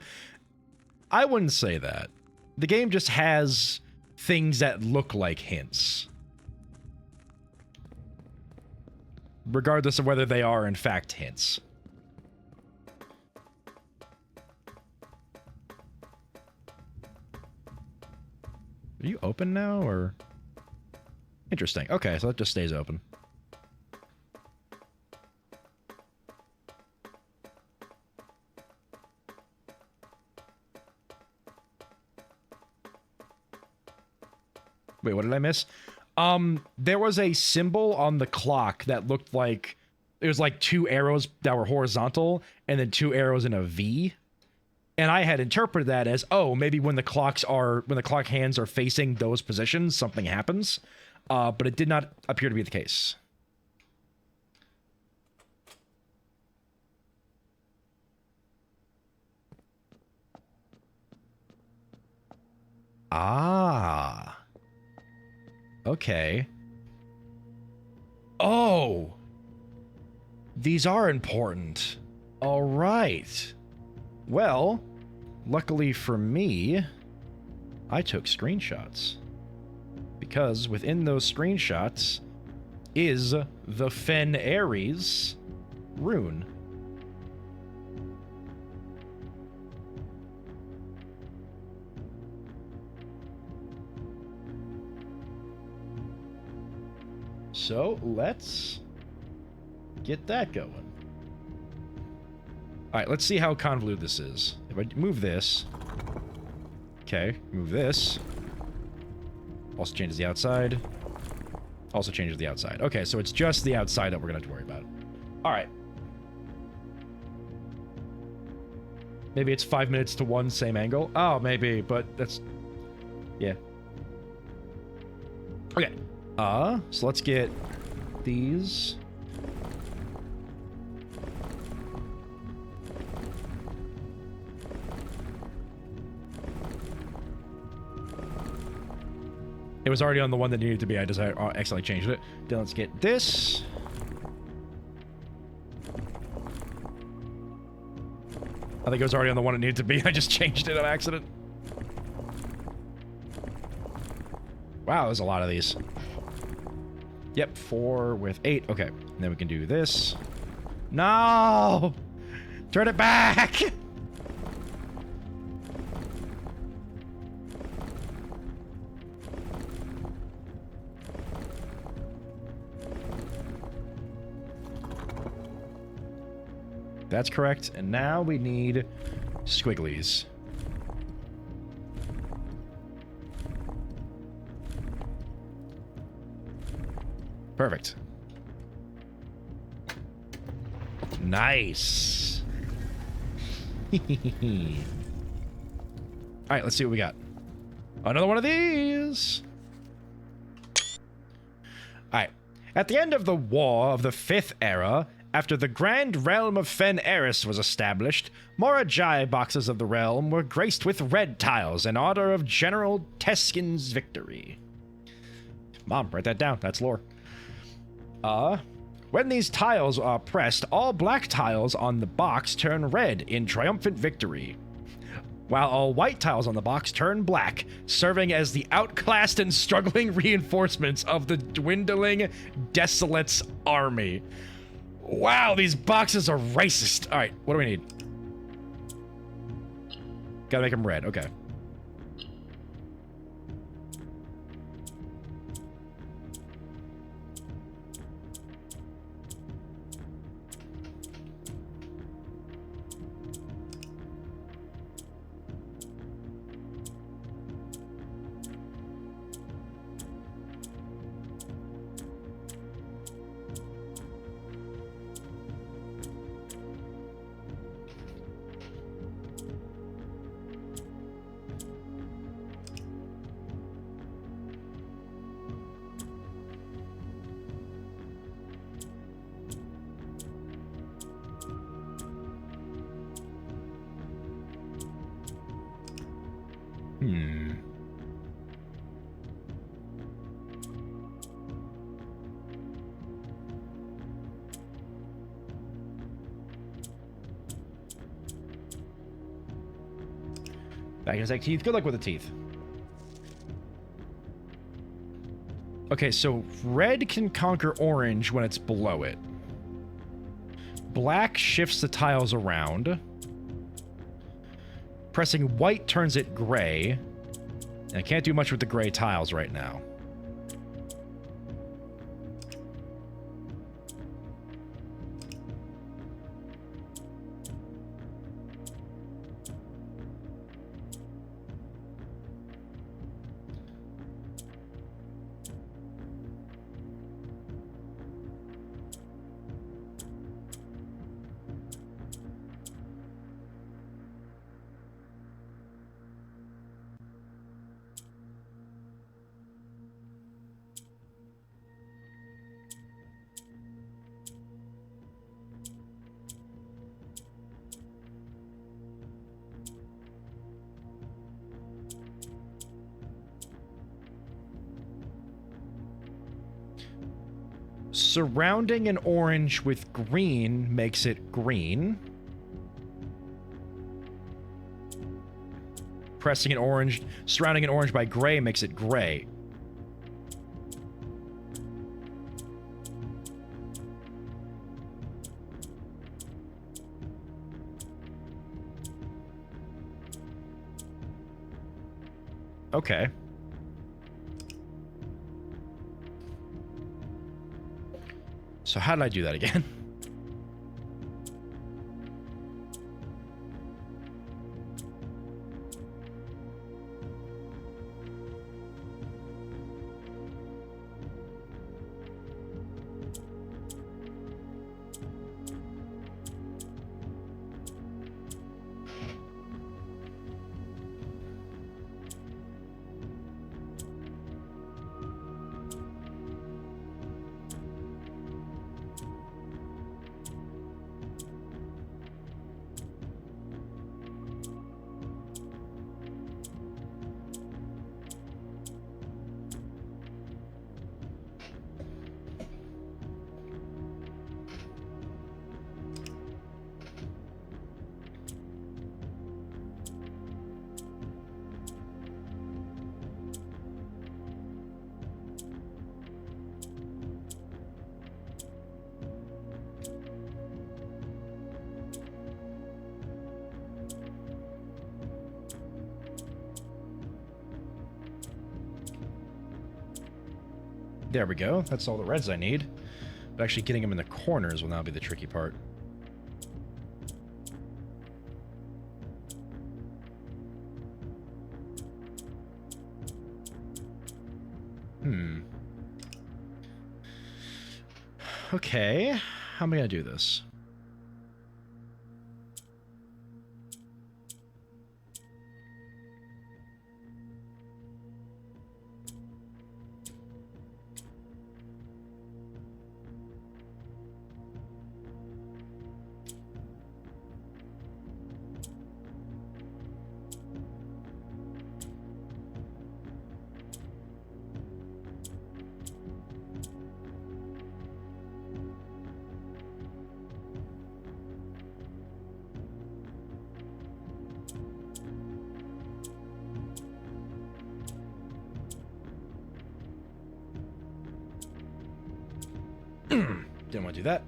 I wouldn't say that. The game just has things that look like hints. Regardless of whether they are, in fact, hints. Are you open now, or...? Interesting. Okay, so it just stays open. Wait, what did I miss? There was a symbol on the clock that looked like... It was like two arrows that were horizontal, and then two arrows in a V. And I had interpreted that as, oh, maybe when the clock hands are facing those positions, something happens. But it did not appear to be the case. Ah. Okay. Oh. These are important. All right. Well, luckily for me, I took screenshots. Because within those screenshots is the Fen Ares rune. So let's get that going. All right, let's see how convoluted this is. If I move this, okay, move this. Also changes the outside. Also changes the outside. Okay, so it's just the outside that we're gonna have to worry about. All right. Maybe it's 5 minutes to one, same angle. Oh, maybe, but that's, yeah. Okay. So let's get these. It was already on the one that needed to be. I just accidentally changed it. Then let's get this. I think it was already on the one it needed to be. I just changed it on accident. Wow, there's a lot of these. Yep, 4 with 8. Okay, and then we can do this. No! Turn it back! That's correct. And now we need squigglies. Perfect. Nice. All right, let's see what we got. Another one of these. All right. At the end of the War of the Fifth Era, after the Grand Realm of Fen Eris was established, Morajai boxes of the realm were graced with red tiles in honor of General Teskin's victory. Mom, write that down. That's lore. When these tiles are pressed, all black tiles on the box turn red in triumphant victory, while all white tiles on the box turn black, serving as the outclassed and struggling reinforcements of the dwindling Desolate's army. Wow, these boxes are racist. All right, what do we need? Gotta make them red. Okay. Back in a sec, teeth. Good luck with the teeth. Okay, so red can conquer orange when it's below it. Black shifts the tiles around. Pressing white turns it gray. And I can't do much with the gray tiles right now. Surrounding an orange with green makes it green. Pressing an orange, surrounding an orange by gray makes it gray. Okay. So how did I do that again? There we go. That's all the reds I need. But actually getting them in the corners will now be the tricky part. Okay. How am I going to do this? Didn't want to do that.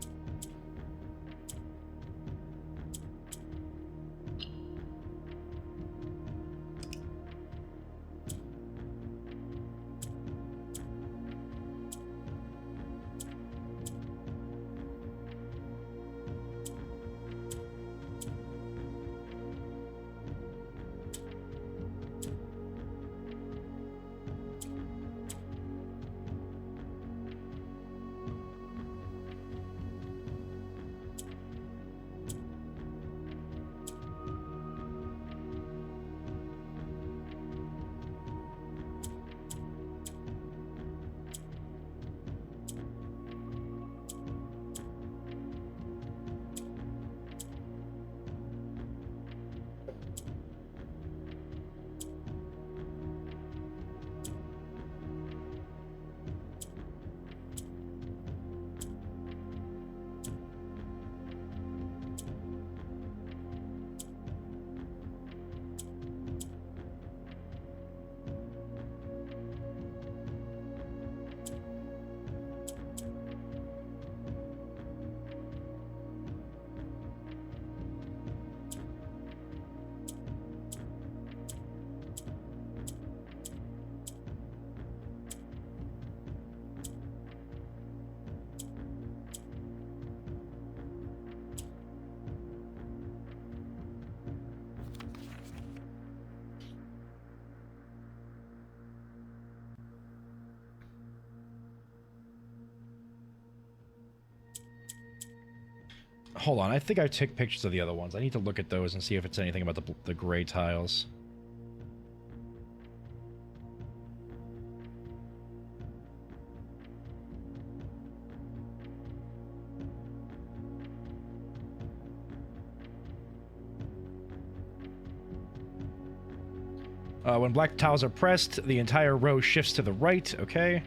Hold on, I think I took pictures of the other ones. I need to look at those and see if it's anything about the gray tiles. When black tiles are pressed, the entire row shifts to the right. Okay.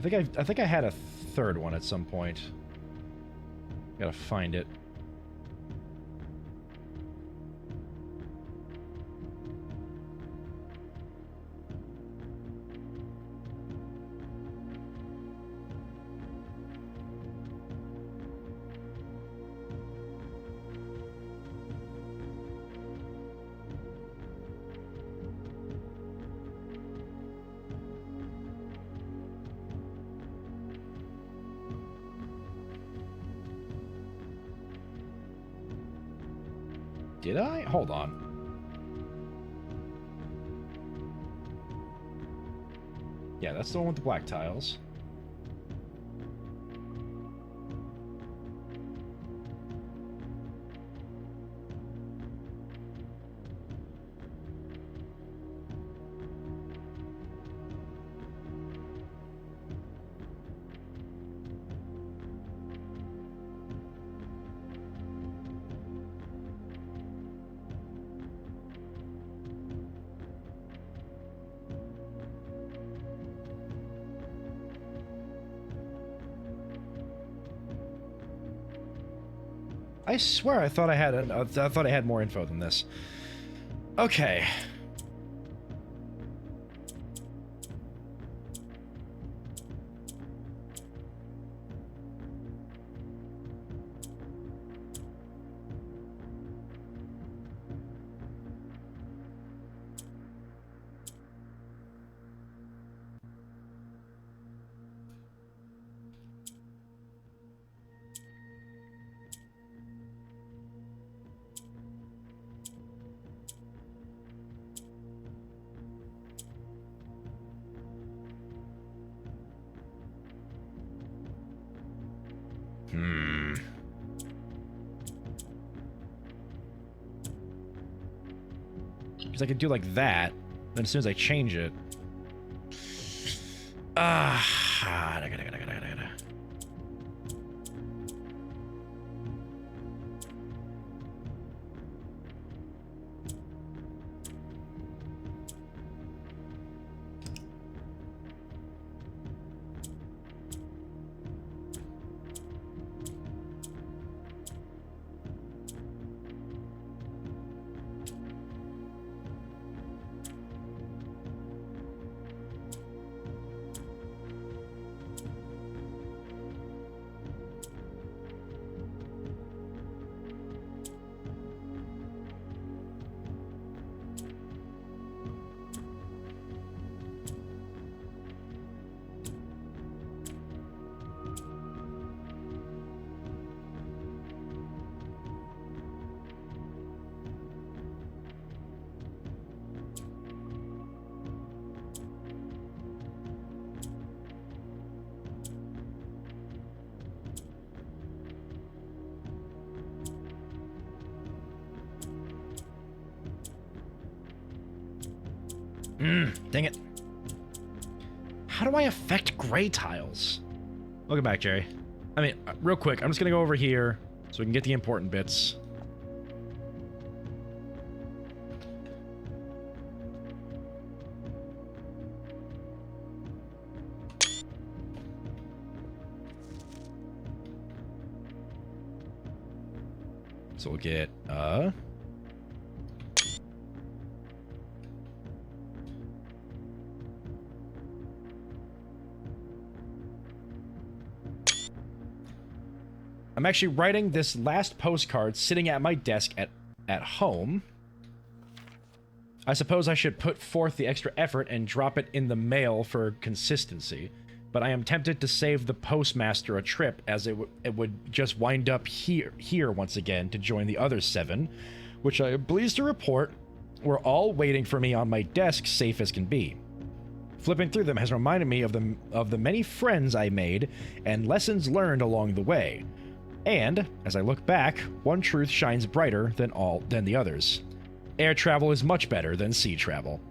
I think I had a third one at some point. Gotta find it. Did I? Hold on. Yeah, that's the one with the black tiles. I swear I thought I had more info than this. Okay. Because I could do like that, then as soon as I change it... Ah... Dang it. How do I affect gray tiles? Welcome back, Jerry. I mean, real quick, I'm just gonna go over here so we can get the important bits. So we'll get, I'm actually writing this last postcard sitting at my desk at home. I suppose I should put forth the extra effort and drop it in the mail for consistency, but I am tempted to save the postmaster a trip, as it would just wind up here once again to join the other 7, which I am pleased to report were all waiting for me on my desk, safe as can be. Flipping through them has reminded me of the many friends I made and lessons learned along the way. And, as I look back, one truth shines brighter than the others. Air travel is much better than sea travel.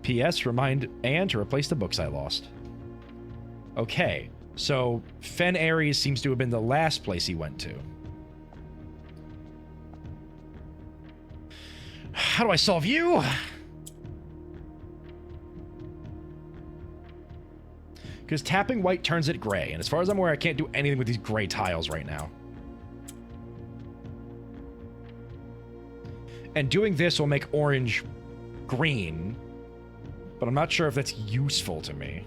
P.S. Remind Anne to replace the books I lost. Okay, so Fen Ares seems to have been the last place he went to. How do I solve you? Because tapping white turns it gray, and as far as I'm aware, I can't do anything with these gray tiles right now. And doing this will make orange green, but I'm not sure if that's useful to me.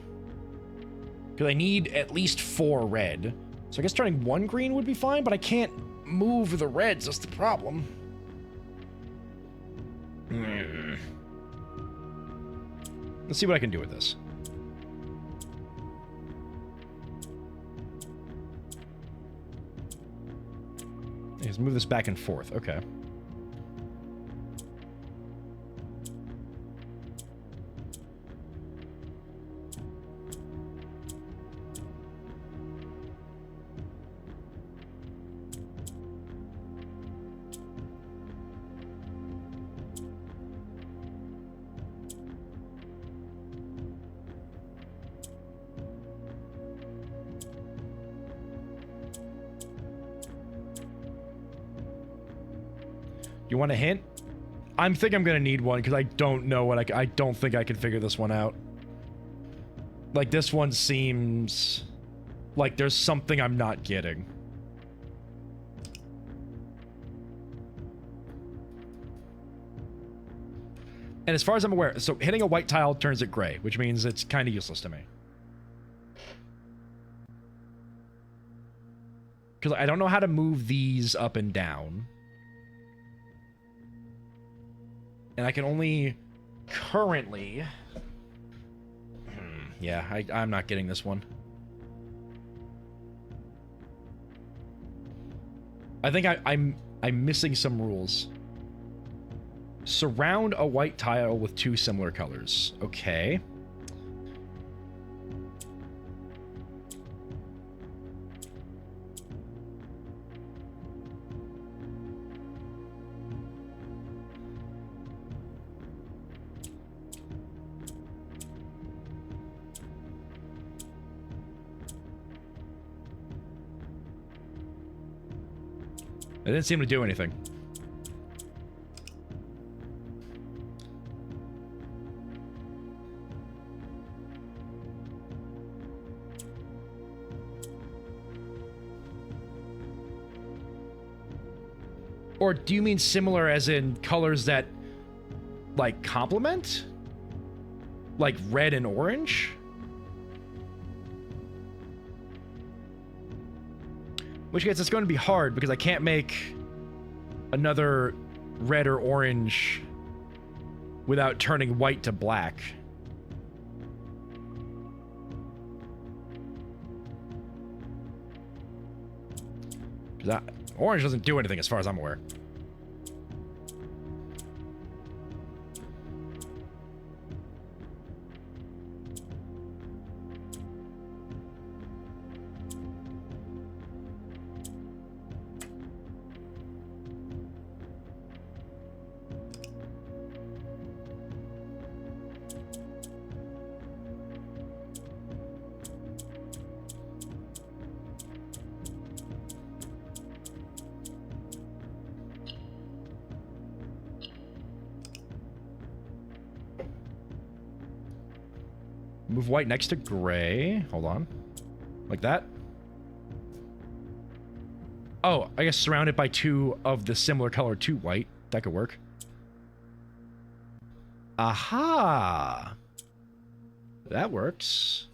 Because I need at least 4 red. So I guess turning 1 green would be fine, but I can't move the reds, that's the problem. Let's see what I can do with this. Let's move this back and forth, okay. You want a hint? I think I'm gonna need one because I don't know what I don't think I can figure this one out. Like, this one seems like there's something I'm not getting. And as far as I'm aware, so hitting a white tile turns it gray, which means it's kind of useless to me. Because I don't know how to move these up and down. And I can only currently... yeah, I'm not getting this one. I think I'm missing some rules. Surround a white tile with 2 similar colors. Okay. It didn't seem to do anything. Or do you mean similar as in colors that, like, complement? Like red and orange? Which case it's going to be hard because I can't make another red or orange without turning white to black. Orange doesn't do anything as far as I'm aware. Move white next to gray. Hold on. Like that. Oh, I guess surround it by two of the similar color to white. That could work. Aha! That works.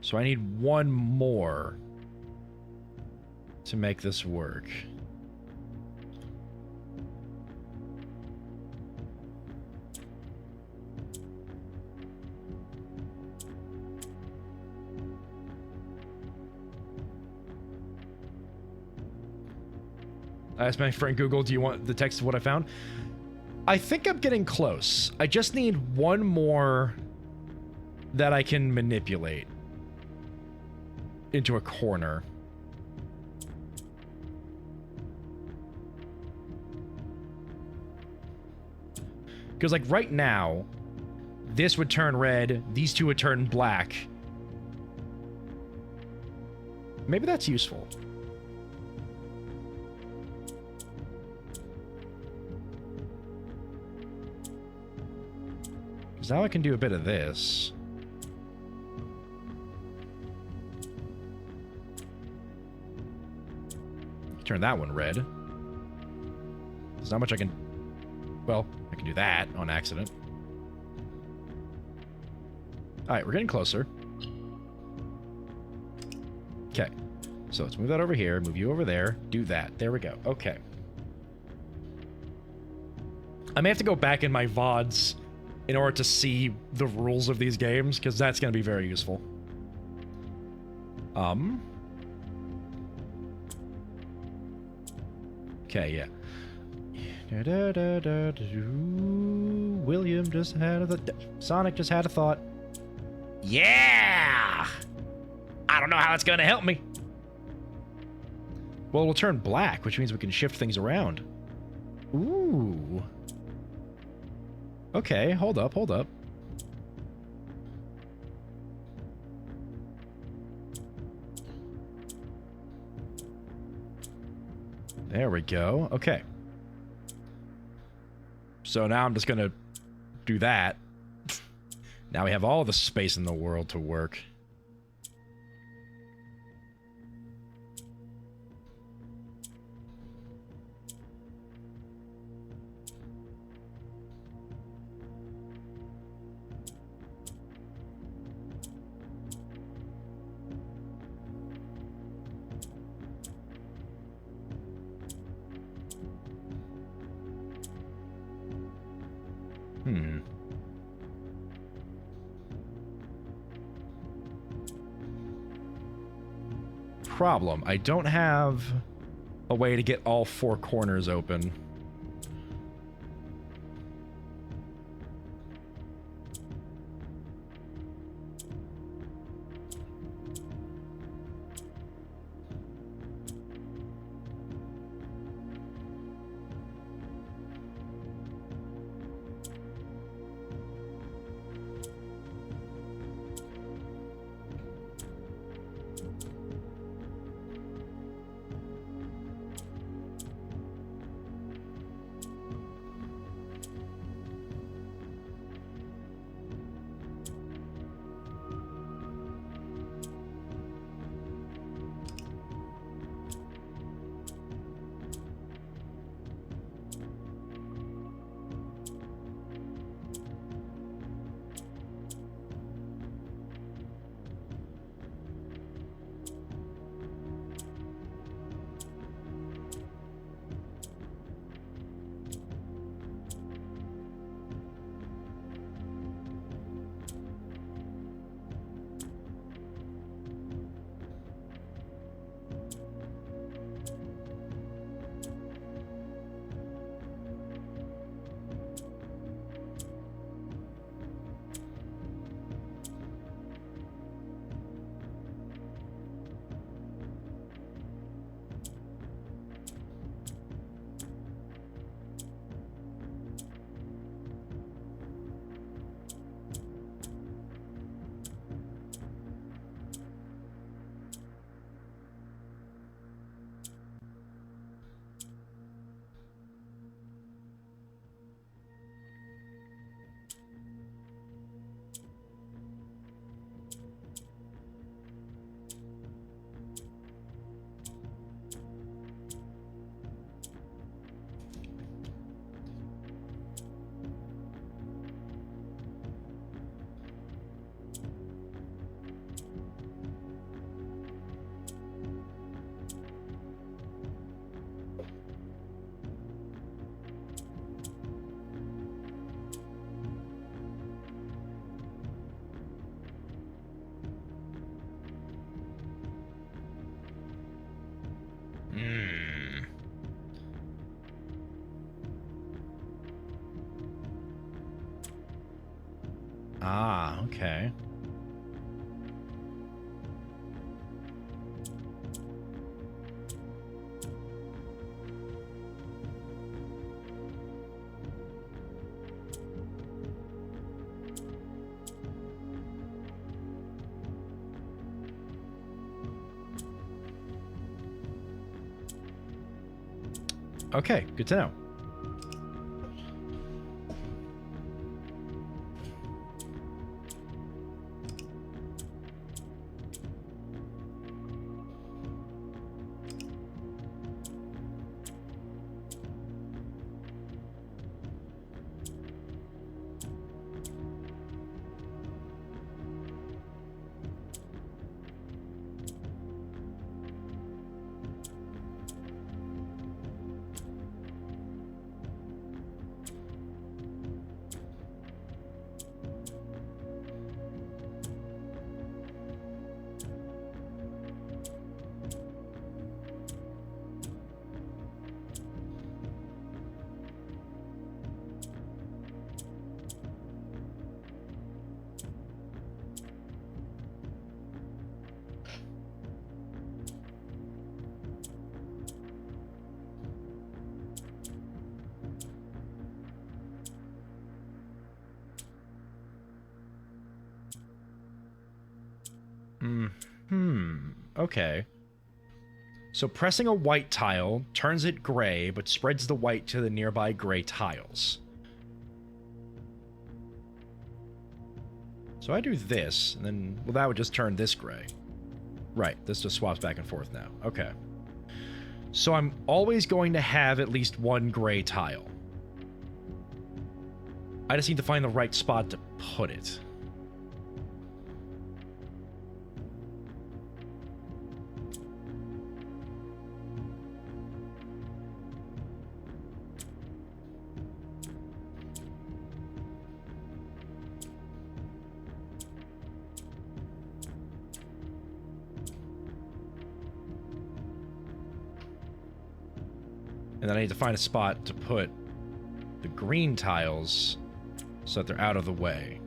So I need one more to make this work. I asked my friend Google, do you want the text of what I found? I think I'm getting close. I just need one more that I can manipulate into a corner. Because, like, right now, this would turn red, these two would turn black. Maybe that's useful. Because now I can do a bit of this. Turn that one red. There's not much I can... Well, I can do that on accident. Alright, we're getting closer. Okay. So let's move that over here, move you over there, do that. There we go. Okay. I may have to go back in my VODs in order to see the rules of these games, because that's going to be very useful. Okay, yeah. William just had a... Sonic just had a thought. Yeah! I don't know how it's going to help me. Well, it'll turn black, which means we can shift things around. Ooh. Okay, hold up, hold up. There we go. Okay. So now I'm just gonna do that. Now we have all the space in the world to work. Problem. I don't have a way to get all four corners open. Ah, okay. Okay, good to know. Okay. So pressing a white tile turns it gray, but spreads the white to the nearby gray tiles. So I do this, and then, well, that would just turn this gray. Right, this just swaps back and forth now. Okay. So I'm always going to have at least one gray tile. I just need to find the right spot to put it. And then I need to find a spot to put the green tiles so that they're out of the way.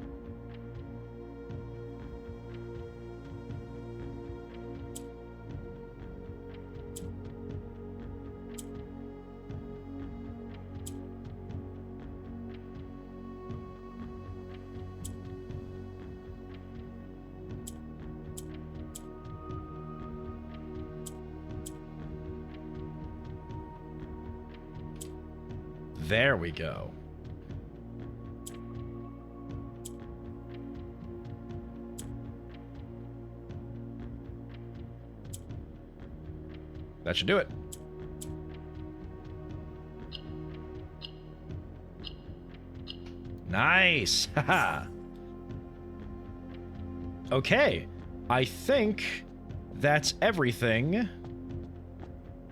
There we go. That should do it. Nice. Haha. Okay. I think that's everything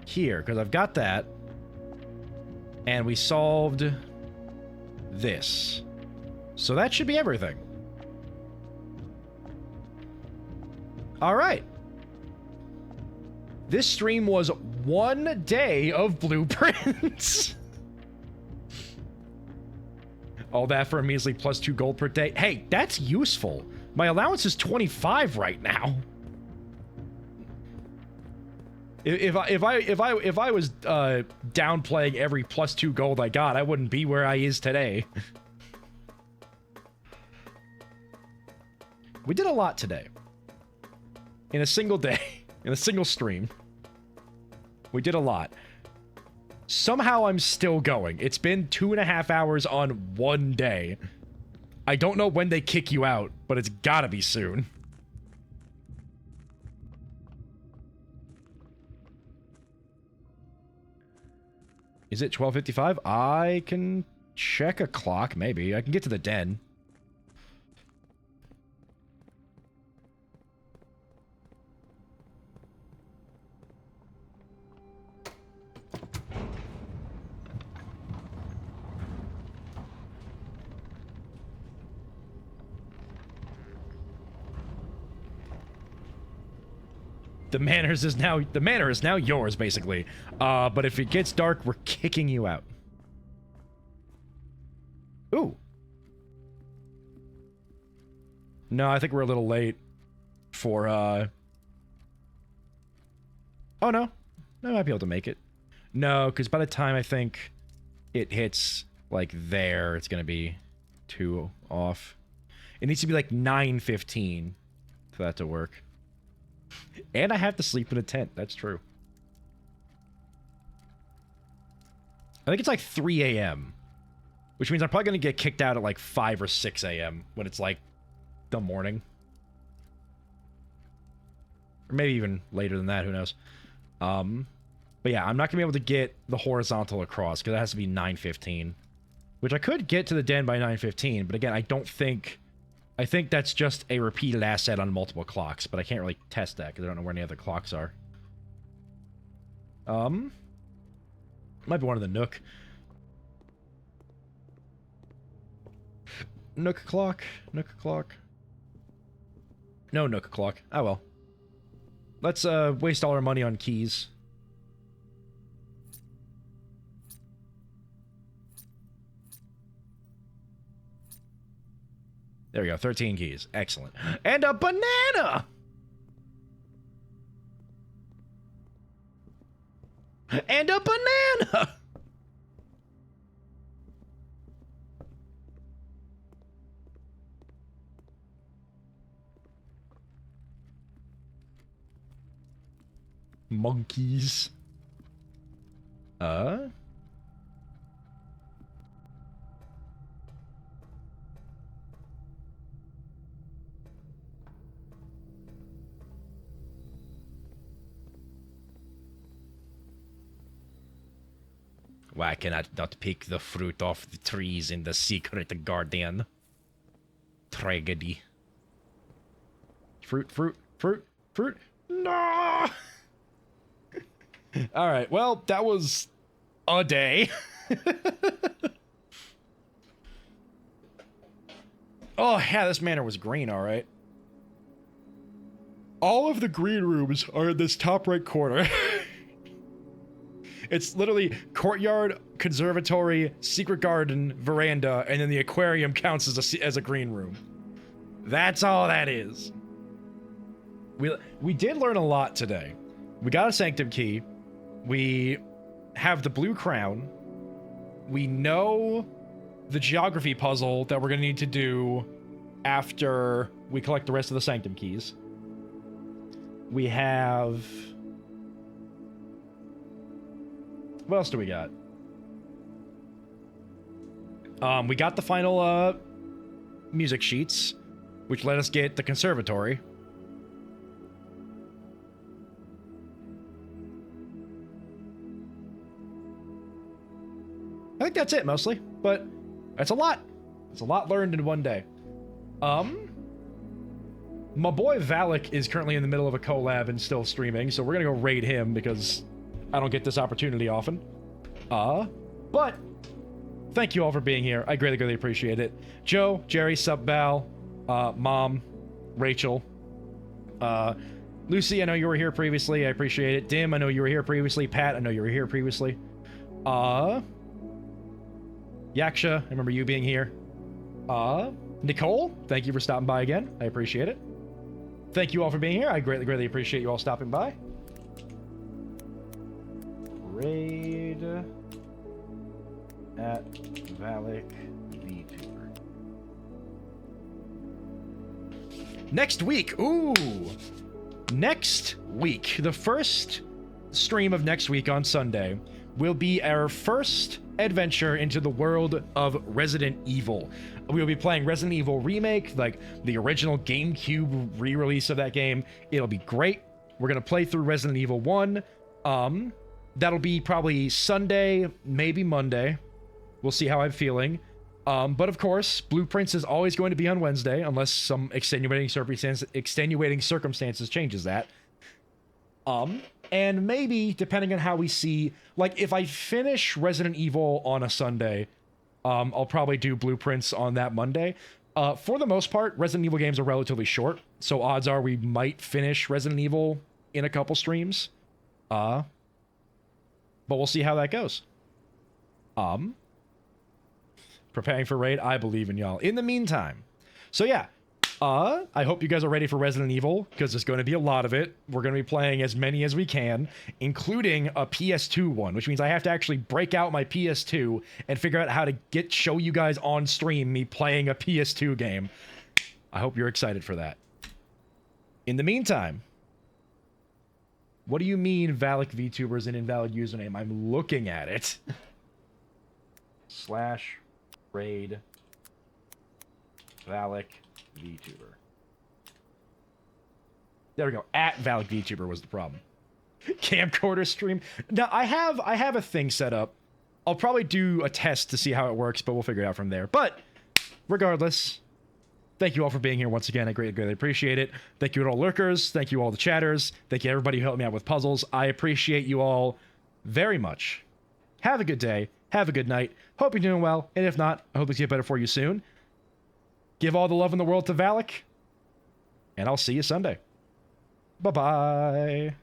here, because I've got that. And we solved this. So that should be everything. All right. This stream was 1 day of blueprints. All that for a measly +2 gold per day. Hey, that's useful. My allowance is 25 right now. If I was downplaying every +2 gold I got, I wouldn't be where I is today. We did a lot today. In a single day. In a single stream. We did a lot. Somehow I'm still going. It's been 2.5 hours on 1 day. I don't know when they kick you out, but it's gotta be soon. Is it 12:55? I can check a clock, maybe. I can get to the den. The manor is now yours, basically. But if it gets dark, we're kicking you out. Ooh. No, I think we're a little late for, Oh, no. I might be able to make it. No, because by the time I think it hits, like, there, it's going to be 2 off. It needs to be, like, 9:15 for that to work. And I have to sleep in a tent. That's true. I think it's, like, 3 a.m., which means I'm probably going to get kicked out at, like, 5 or 6 a.m. when it's, like, the morning. Or maybe even later than that, who knows. But yeah, I'm not gonna be able to get the horizontal across because it has to be 9:15, which I could get to the den by 9:15. But again, I think that's just a repeated asset on multiple clocks, but I can't really test that because I don't know where any other clocks are. Might be one of the Nook. Nook clock. No Nook clock. Oh well. Let's waste all our money on keys. There we go, 13 keys. Excellent. And a banana! And a banana! Monkeys. Why can I not pick the fruit off the trees in the secret garden? Tragedy. Fruit. No! Alright, well, that was a day. Oh, yeah, this manor was green, alright. All of the green rooms are in this top right corner. It's literally courtyard, conservatory, secret garden, veranda, and then the aquarium counts as a green room. That's all that is. We did learn a lot today. We got a sanctum key. We have the blue crown. We know the geography puzzle that we're going to need to do after we collect the rest of the sanctum keys. We have... What else do we got? We got the final music sheets, which let us get the conservatory. I think that's it, mostly. But that's a lot. It's a lot learned in one day. My boy Valak is currently in the middle of a collab and still streaming, so we're gonna go raid him because I don't get this opportunity often. But thank you all for being here. I greatly, greatly appreciate it. Joe, Jerry, Subbal, Mom, Rachel, Lucy, I know you were here previously. I appreciate it. Dim, I know you were here previously. Pat, I know you were here previously. Yaksha, I remember you being here. Nicole, thank you for stopping by again. I appreciate it. Thank you all for being here. I greatly, greatly appreciate you all stopping by. Raid at Valak VTuber. Next week, ooh! Next week, the first stream of next week on Sunday will be our first adventure into the world of Resident Evil. We will be playing Resident Evil Remake, like the original GameCube re-release of that game. It'll be great. We're gonna play through Resident Evil 1. That'll be probably Sunday, maybe Monday. We'll see how I'm feeling. But of course, Blueprints is always going to be on Wednesday, unless some extenuating circumstances changes that. And maybe, depending on how we see, like, if I finish Resident Evil on a Sunday, I'll probably do Blueprints on that Monday. For the most part, Resident Evil games are relatively short, so odds are we might finish Resident Evil in a couple streams. But we'll see how that goes. Preparing for raid, I believe in y'all. In the meantime, so yeah, I hope you guys are ready for Resident Evil, because there's going to be a lot of it. We're going to be playing as many as we can, including a PS2 one, which means I have to actually break out my PS2 and figure out how to show you guys on stream me playing a PS2 game. I hope you're excited for that. In the meantime, what do you mean Valak VTuber is an invalid username? I'm looking at it. / raid Valak VTuber. There we go. At Valak VTuber was the problem. Camcorder stream. Now I have a thing set up. I'll probably do a test to see how it works, but we'll figure it out from there. But regardless, thank you all for being here once again. I greatly appreciate it. Thank you to all lurkers. Thank you all the chatters. Thank you everybody who helped me out with puzzles. I appreciate you all very much. Have a good day. Have a good night. Hope you're doing well. And if not, I hope things get better for you soon. Give all the love in the world to Valak. And I'll see you Sunday. Bye-bye.